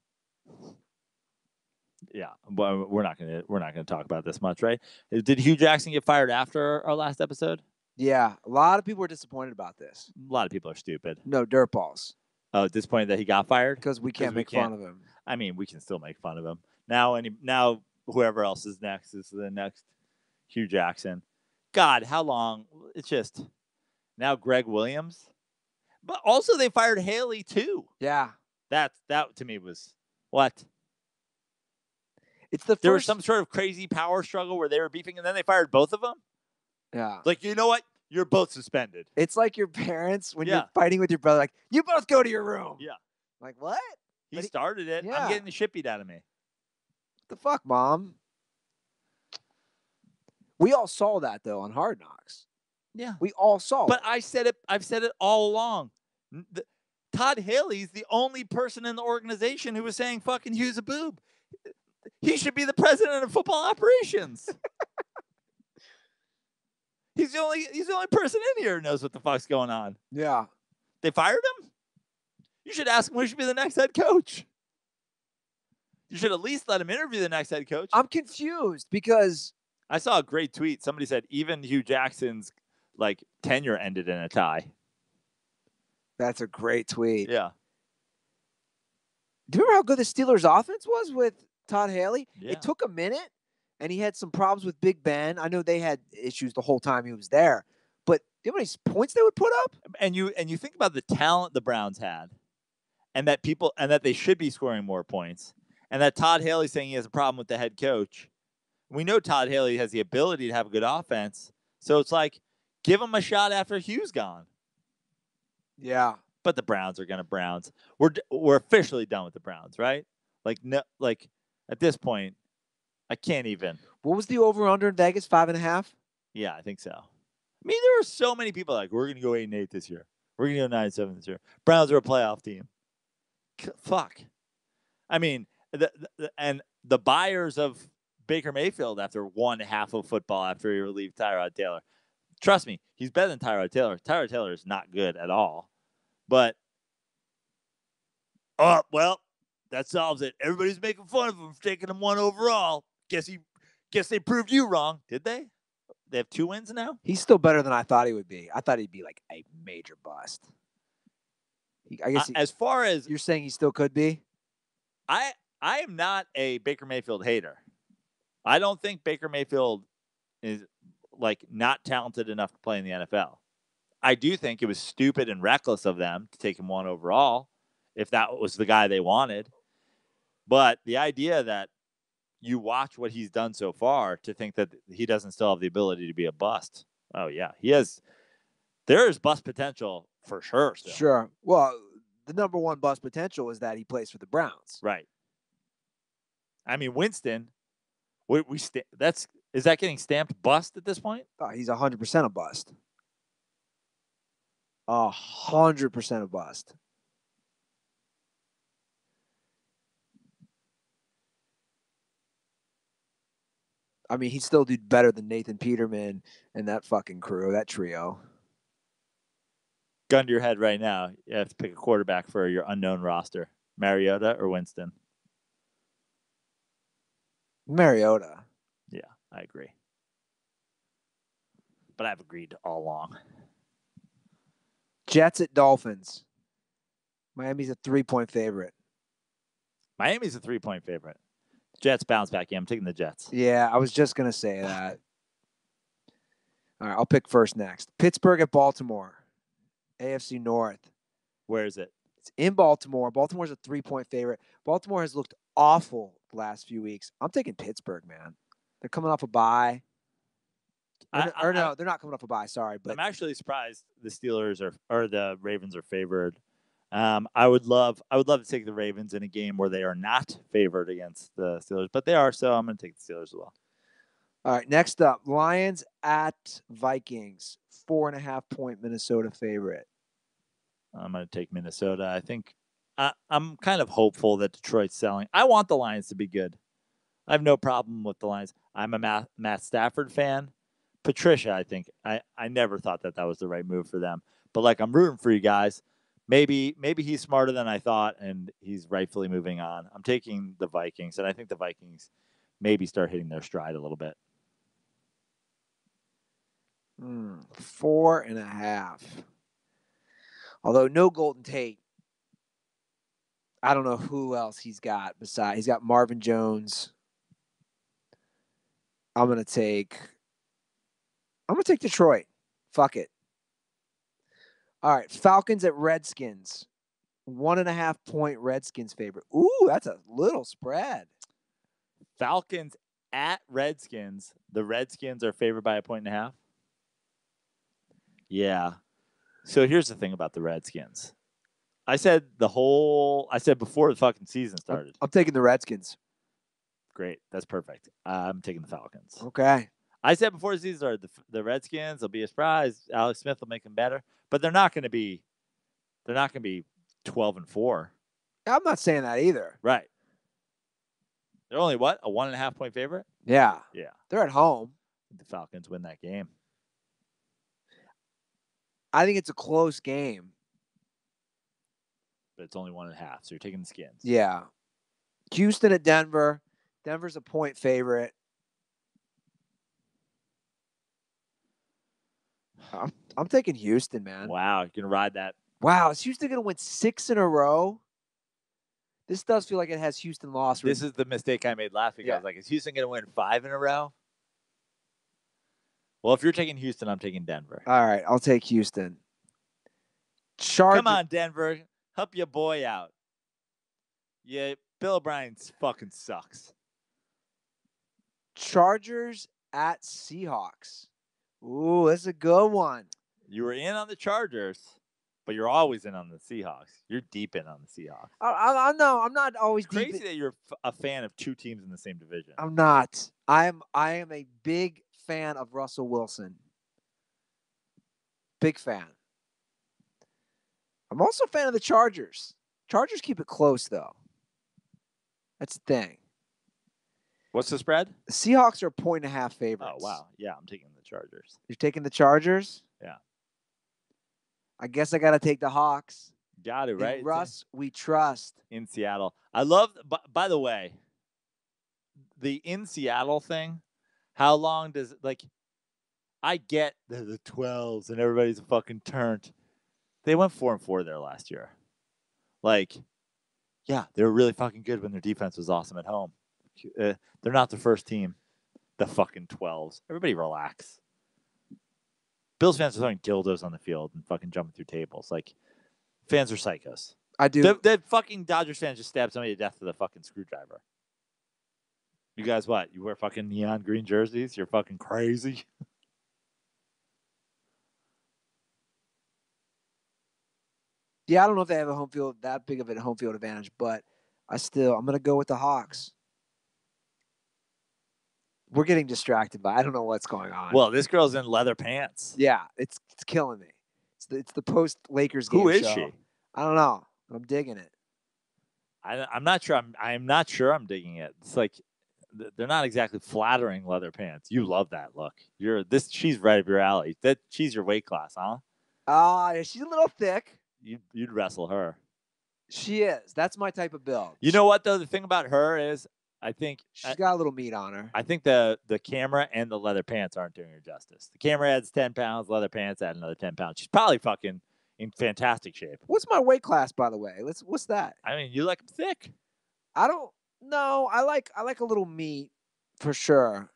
Yeah, but we're not gonna talk about this much, right? Did Hugh Jackson get fired after our last episode? Yeah, a lot of people were disappointed about this. A lot of people are stupid. No, dirtballs. Oh, disappointed that he got fired because we can't make fun of him. I mean, we can still make fun of him now. Now, whoever else is next is the next Hugh Jackson. God, how long? It's just now Greg Williams. But also they fired Haley too. Yeah. That to me was what? It's the first... There was some sort of crazy power struggle where they were beefing and then they fired both of them. Yeah. Like, you know what? You're both suspended. It's like your parents when you're fighting with your brother, like, you both go to your room. Yeah. Like, what? He started it. Yeah. I'm getting the shit beat out of me. What the fuck, Mom? We all saw that though on Hard Knocks. Yeah. We all saw it. But I've said it all along. Todd Haley's the only person in the organization who was saying fucking Hugh's a boob. He should be the president of football operations. He's the only person in here who knows what the fuck's going on. Yeah. They fired him? You should ask him who should be the next head coach. You should at least let him interview the next head coach. I'm confused because I saw a great tweet. Somebody said even Hugh Jackson's tenure ended in a tie. That's a great tweet. Yeah. Do you remember how good the Steelers' offense was with Todd Haley? Yeah. It took a minute, and he had some problems with Big Ben. I know they had issues the whole time he was there, but do you know how many points they would put up? And you think about the talent the Browns had, and that they should be scoring more points, and that Todd Haley saying he has a problem with the head coach. We know Todd Haley has the ability to have a good offense, so it's like give him a shot after Hugh's gone. Yeah. But the Browns are gonna Browns. We're officially done with the Browns, right? At this point, I can't even. What was the over/under in Vegas? 5.5? Yeah, I think so. I mean, there were so many people like, we're gonna go 8-8 this year. We're gonna go 9-7 this year. Browns are a playoff team. Fuck. I mean, the buyers of Baker Mayfield after one half of football after he relieved Tyrod Taylor. Trust me, he's better than Tyrod Taylor. Tyrod Taylor is not good at all. But, that solves it. Everybody's making fun of him for taking him 1 overall. Guess they proved you wrong. Did they? They have 2 wins now? He's still better than I thought he would be. I thought he'd be like a major bust. I guess as far as you're saying he still could be? I am not a Baker Mayfield hater. I don't think Baker Mayfield is not talented enough to play in the NFL. I do think it was stupid and reckless of them to take him 1 overall if that was the guy they wanted. But the idea that you watch what he's done so far to think that he doesn't still have the ability to be a bust. Oh, yeah. He has. There is bust potential for sure. Still. Sure. Well, the number one bust potential is that he plays for the Browns. Right. I mean, Winston, is that getting stamped bust at this point? Oh, he's 100% a bust. 100% a bust. I mean, he'd still do better than Nathan Peterman and that fucking crew, that trio. Gun to your head right now. You have to pick a quarterback for your unknown roster. Mariota or Winston? Mariota. Yeah, I agree. But I've agreed all along. Jets at Dolphins. Miami's a 3-point favorite. Miami's a 3-point favorite. Jets bounce back. Yeah, I'm taking the Jets. Yeah, I was just going to say that. All right, I'll pick first next. Pittsburgh at Baltimore. AFC North. Where is it? It's in Baltimore. Baltimore's a 3-point favorite. Baltimore has looked awful the last few weeks. I'm taking Pittsburgh, man. They're coming off a bye. No, they're not coming off a bye. Sorry, but I'm actually surprised the Steelers or the Ravens are favored. I would love to take the Ravens in a game where they are not favored against the Steelers, but they are, so I'm going to take the Steelers as well. All right, next up, Lions at Vikings, 4.5-point Minnesota favorite. I'm going to take Minnesota. I think I'm kind of hopeful that Detroit's selling. I want the Lions to be good. I have no problem with the Lions. I'm a Matt Stafford fan. Patricia, I think. I never thought that was the right move for them. But, like, I'm rooting for you guys. Maybe he's smarter than I thought, and he's rightfully moving on. I'm taking the Vikings, and I think the Vikings maybe start hitting their stride a little bit. 4.5. Although no Golden Tate. I don't know who else he's got besides. He's got Marvin Jones. I'm gonna take Detroit. Fuck it. All right, Falcons at Redskins. 1.5-point Redskins favorite. Ooh, that's a little spread. Falcons at Redskins. The Redskins are favored by 1.5. Yeah. So here's the thing about the Redskins. I said before the fucking season started. I'm taking the Redskins. Great. That's perfect. I'm taking the Falcons. Okay. I said before the season started, the Redskins will be a surprise. Alex Smith will make them better, but they're not going to be 12-4. I'm not saying that either. Right. They're only what? A 1.5-point favorite? Yeah. Yeah. They're at home. The Falcons win that game. I think it's a close game. But it's only 1.5, so you're taking the Skins. Yeah. Houston at Denver. Denver's a point favorite. I'm taking Houston, man. Wow, you're going to ride that. Wow, is Houston going to win 6 in a row? This does feel like it has Houston lost. This is the mistake I made last week. Yeah. I was like, is Houston going to win 5 in a row? Well, if you're taking Houston, I'm taking Denver. All right, I'll take Houston. Come on, Denver. Help your boy out. Yeah, Bill O'Brien fucking sucks. Chargers at Seahawks. Ooh, that's a good one. You were in on the Chargers, but you're always in on the Seahawks. You're deep in on the Seahawks. I know. I'm not always it's crazy that you're a fan of 2 teams in the same division. I'm not. I am a big fan of Russell Wilson. Big fan. I'm also a fan of the Chargers. Chargers keep it close, though. That's the thing. What's the spread? The Seahawks are 1.5 favorites. Oh, wow. Yeah, I'm taking the Chargers. You're taking the Chargers? Yeah. I guess I got to take the Hawks. Got it, right? Russ, we trust. In Seattle. I love, by the way, the in Seattle thing. How long does, I get the 12s and everybody's fucking turned. They went 4-4 there last year. Yeah, they were really fucking good when their defense was awesome at home. They're not the first team. The fucking 12s. Everybody relax. Bills fans are throwing dildos on the field and fucking jumping through tables. Fans are psychos. I do. The fucking Dodgers fans just stabbed somebody to death with a fucking screwdriver. You guys what? You wear fucking neon green jerseys? You're fucking crazy. Yeah, I don't know if they have a home field that big of a home field advantage, but I'm gonna go with the Hawks. We're getting distracted by I don't know what's going on. Well, this girl's in leather pants. Yeah, it's killing me. It's the post Lakers game Who is show. she? I don't know. I'm digging it. I'm not sure. I'm not sure I'm digging it. It's like they're not exactly flattering leather pants. You love that look. She's right up your alley. She's your weight class, huh? She's a little thick. You'd wrestle her. She is. That's my type of build. You know what though? The thing about her is, I think she's got a little meat on her. I think the camera and the leather pants aren't doing her justice. The camera adds 10 pounds, leather pants add another 10 pounds. She's probably fucking in fantastic shape. What's my weight class, by the way? What's that? I mean, you like them thick. I don't know. I like a little meat for sure.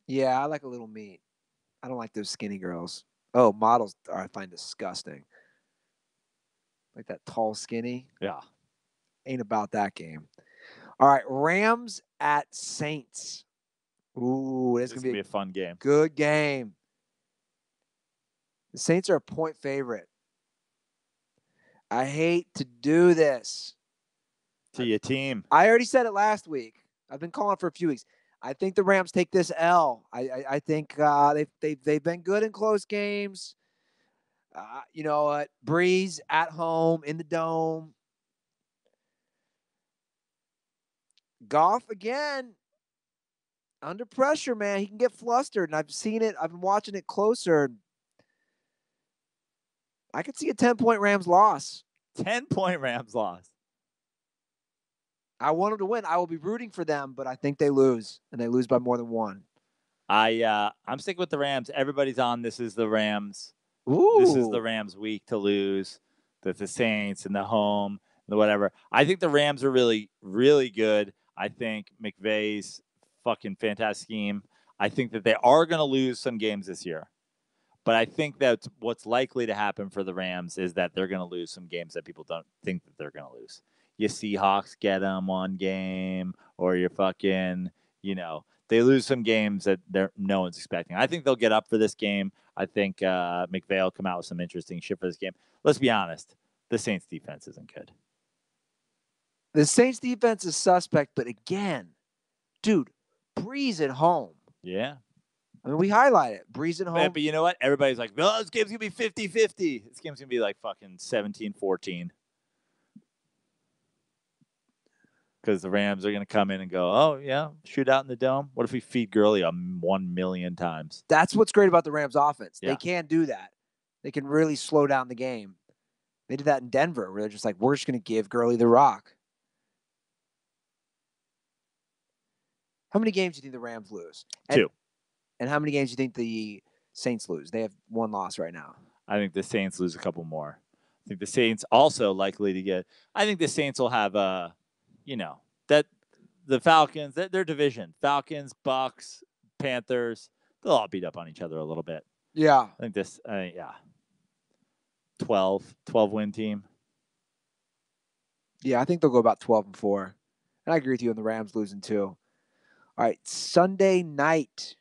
Yeah, I like a little meat. I don't like those skinny girls. Oh, models I find disgusting. Like that tall, skinny. Yeah. Ain't about that game. All right, Rams at Saints. Ooh, this is gonna be a fun game. Good game. The Saints are a point favorite. I hate to do this to your team. I already said it last week. I've been calling for a few weeks. I think the Rams take this L. I think they've been good in close games. You know what? Breeze at home in the dome. Goff again under pressure, man. He can get flustered, and I've seen it. I've been watching it closer. I could see a 10-point Rams loss. 10-point Rams loss. I want them to win. I will be rooting for them, but I think they lose, and they lose by more than one. I'm sticking with the Rams. Everybody's on. This is the Rams. Ooh. This is the Rams' week to lose. That the Saints and the home, the whatever. I think the Rams are really, really good. I think McVay's fucking fantastic scheme. I think that they are going to lose some games this year. But I think that what's likely to happen for the Rams is that they're going to lose some games that people don't think that they're going to lose. You Seahawks get them one game, or you're fucking, they lose some games that no one's expecting. I think they'll get up for this game. I think McVay will come out with some interesting shit for this game. Let's be honest. The Saints defense isn't good. The Saints defense is suspect, but again, dude, Breeze at home. Yeah. I mean, we highlight it. Breeze at home. But you know what? Everybody's like, oh, this game's going to be 50-50. This game's going to be like fucking 17-14. Because the Rams are going to come in and go, oh, yeah, shoot out in the dome. What if we feed Gurley 1 million times? That's what's great about the Rams offense. Yeah. They can do that. They can really slow down the game. They did that in Denver, where they're just like, we're just going to give Gurley the rock. How many games do you think the Rams lose? 2. And how many games do you think the Saints lose? They have 1 loss right now. I think the Saints lose a couple more. I think the Saints also likely to get – I think the Saints will have that the Falcons, their division, Falcons, Bucks, Panthers, they'll all beat up on each other a little bit. Yeah. I think this, 12-win team. Yeah, I think they'll go about 12-4. And I agree with you on the Rams losing 2. All right, Sunday night,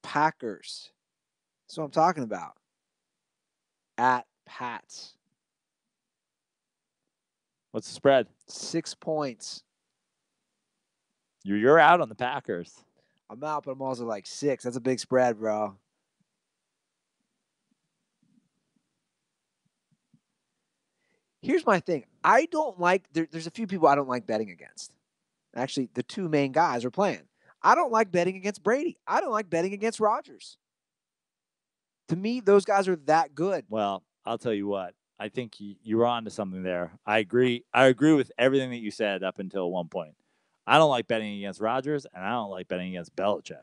Packers. That's what I'm talking about. At Pats. What's the spread? 6 points. You're out on the Packers. I'm out, but I'm also like 6. That's a big spread, bro. Here's my thing. I don't like there's a few people I don't like betting against. Actually, the 2 main guys are playing. I don't like betting against Brady. I don't like betting against Rodgers. To me, those guys are that good. Well, I'll tell you what. I think you're on to something there. I agree. I agree with everything that you said up until one point. I don't like betting against Rodgers, and I don't like betting against Belichick.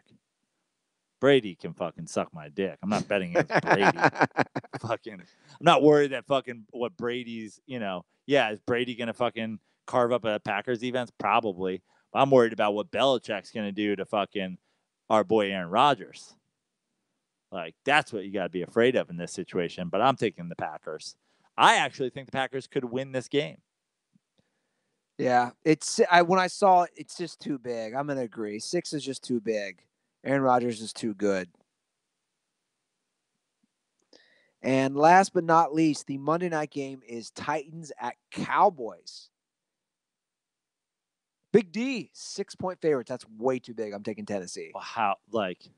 Brady can fucking suck my dick. I'm not betting against Brady. I'm not worried that fucking what Brady's, is Brady going to fucking carve up a Packers defense? Probably. But I'm worried about what Belichick's going to do to fucking our boy Aaron Rodgers. Like, that's what you got to be afraid of in this situation. But I'm taking the Packers. I actually think the Packers could win this game. Yeah, when I saw it, it's just too big. I'm going to agree. 6 is just too big. Aaron Rodgers is too good. And last but not least, the Monday night game is Titans at Cowboys. Big D, 6-point favorites. That's way too big. I'm taking Tennessee. Wow, like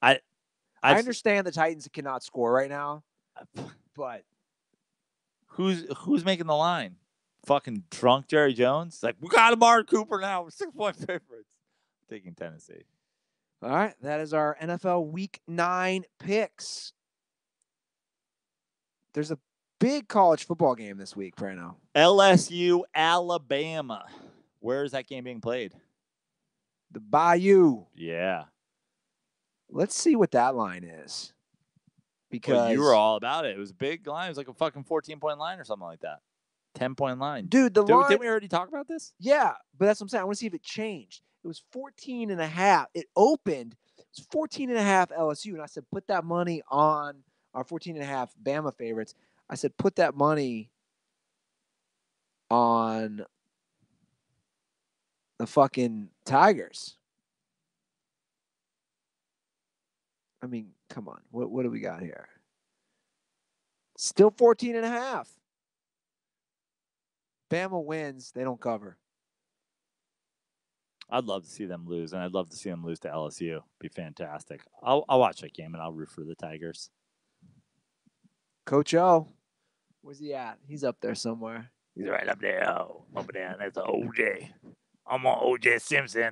I understand the Titans cannot score right now, but who's making the line? Fucking drunk Jerry Jones? Like, we got Amari Cooper now. We're 6-point favorites. Taking Tennessee. All right, that is our NFL Week 9 picks. There's a big college football game this week, Prano. LSU, Alabama. Where is that game being played? The Bayou. Yeah. Let's see what that line is. Because you were all about it. It was a big line. It was like a fucking 14-point line or something like that. 10-point line. Dude, line... Didn't we already talk about this? Yeah, but that's what I'm saying. I want to see if it changed. It was 14.5. It opened. It was 14.5 LSU. And I said, put that money on our 14.5 Bama favorites. I said, put that money on the fucking Tigers. I mean, come on. What do we got here? Still 14.5. Bama wins. They don't cover. I'd love to see them lose, and I'd love to see them lose to LSU. Be fantastic. I'll watch that game, and I'll root for the Tigers. Coach O, where's he at? He's up there somewhere. He's right up there. Over there. That's OJ. I'm on OJ Simpson,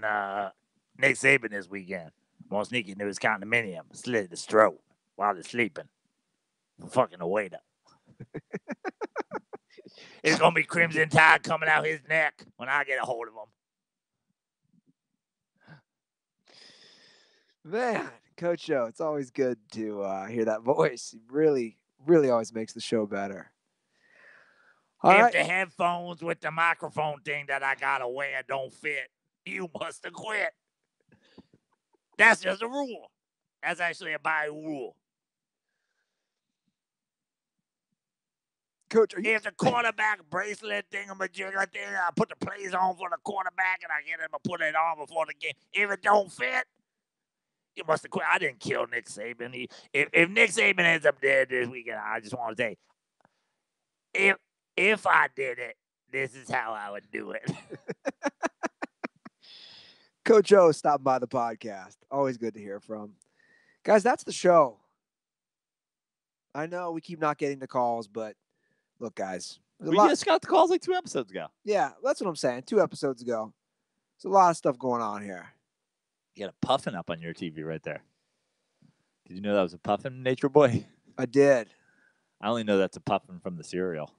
Nick Saban this weekend. I'm going to sneak into his condominium, slit his throat while he's sleeping. Fucking a waiter. It's going to be Crimson Tide coming out his neck when I get a hold of him. Man, Coach O, it's always good to hear that voice. He really, really always makes the show better. If the headphones with the microphone thing that I got to wear don't fit, you must have quit. That's just a rule. That's actually a Bayou rule. Coach, if the quarterback bracelet thingamajigger thing, I put the plays on for the quarterback and I get him to put it on before the game. If it don't fit, you must have quit. I didn't kill Nick Saban. If Nick Saban ends up dead this weekend, I just want to say, if I did it, this is how I would do it. Coach O stopping by the podcast. Always good to hear from. Guys, that's the show. I know we keep not getting the calls, but look, guys. We just got the calls like 2 episodes ago. Yeah, that's what I'm saying. 2 episodes ago. There's a lot of stuff going on here. You got a puffin up on your TV right there. Did you know that was a puffin, Nature Boy? I did. I only know that's a puffin from the cereal.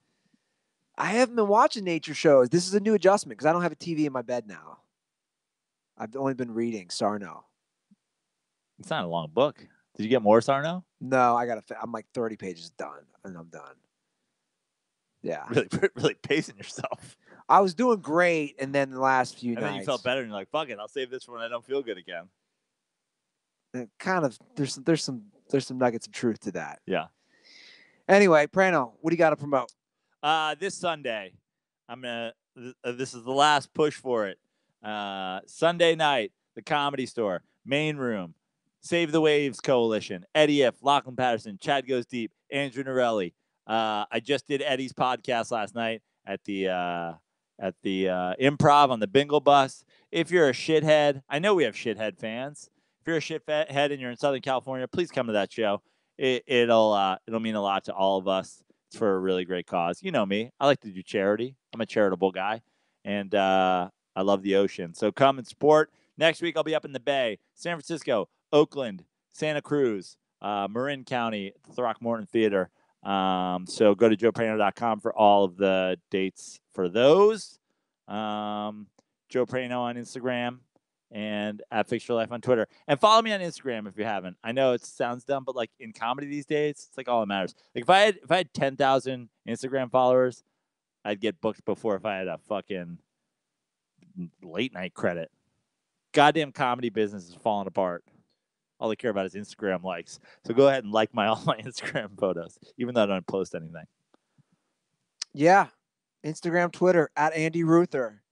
I haven't been watching nature shows. This is a new adjustment because I don't have a TV in my bed now. I've only been reading Sarno. It's not a long book. Did you get more Sarno? No, I'm like 30 pages done, and I'm done. Yeah. Really pacing yourself. I was doing great, and then the last few nights. And then you felt better, and you're like, fuck it, I'll save this for when I don't feel good again. Kind of, there's some nuggets of truth to that. Yeah. Anyway, Prano, what do you got to promote? This Sunday, this is the last push for it. Sunday night, the Comedy Store, Main Room, Save the Waves Coalition, Eddie F., Lachlan Patterson, Chad Goes Deep, Andrew Norelli. I just did Eddie's podcast last night at the Improv on the Bingle Bus. If you're a shithead, I know we have shithead fans. If you're a shithead and you're in Southern California, please come to that show. It'll mean a lot to all of us. It's for a really great cause. You know me. I like to do charity. I'm a charitable guy, and I love the ocean. So come and support. Next week, I'll be up in the Bay, San Francisco, Oakland, Santa Cruz, Marin County, the Throckmorton Theater. So go to joeprano.com for all of the dates for those. Joe Prano on Instagram and at Fix Your Life on Twitter. And follow me on Instagram if you haven't. I know it sounds dumb, but like in comedy these days, it's like all that matters. Like if I had 10,000 Instagram followers, I'd get booked before if I had a fucking late night credit. Goddamn comedy business is falling apart. All I care about is Instagram likes. So go ahead and like all my Instagram photos, even though I don't post anything. Yeah. Instagram, Twitter, at Andy Ruther.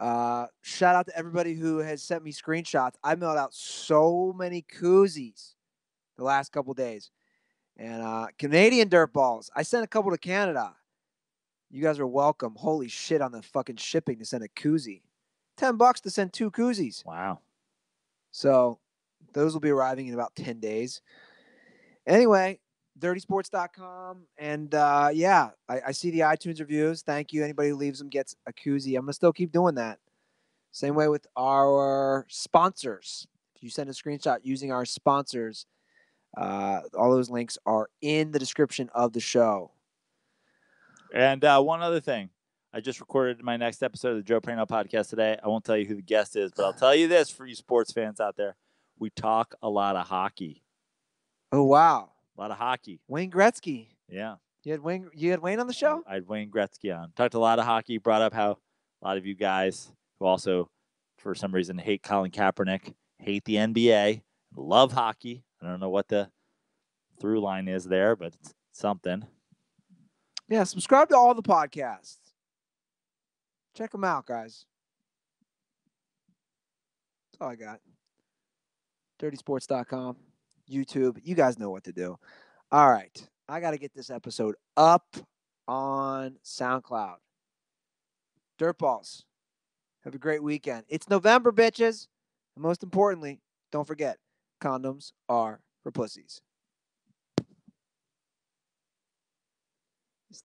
Shout out to everybody who has sent me screenshots. I mailed out so many koozies the last couple days. And Canadian dirt balls. I sent a couple to Canada. You guys are welcome. Holy shit on the fucking shipping to send a koozie. $10 to send 2 koozies. Wow. So those will be arriving in about 10 days. Anyway, dirtysports.com. And I see the iTunes reviews. Thank you. Anybody who leaves them gets a koozie. I'm going to still keep doing that. Same way with our sponsors. If you send a screenshot using our sponsors, all those links are in the description of the show. And one other thing. I just recorded my next episode of the Joe Prano podcast today. I won't tell you who the guest is, but I'll tell you this for you sports fans out there. We talk a lot of hockey. Oh, wow. A lot of hockey. Wayne Gretzky. Yeah. You had Wayne on the show? I had Wayne Gretzky on. Talked a lot of hockey. Brought up how a lot of you guys who also, for some reason, hate Colin Kaepernick, hate the NBA, love hockey. I don't know what the through line is there, but it's something. Yeah, subscribe to all the podcasts. Check them out, guys. That's all I got. dirtysports.com, YouTube. You guys know what to do. All right. I got to get this episode up on SoundCloud. Dirtballs. Have a great weekend. It's November, bitches. And most importantly, don't forget, condoms are for pussies.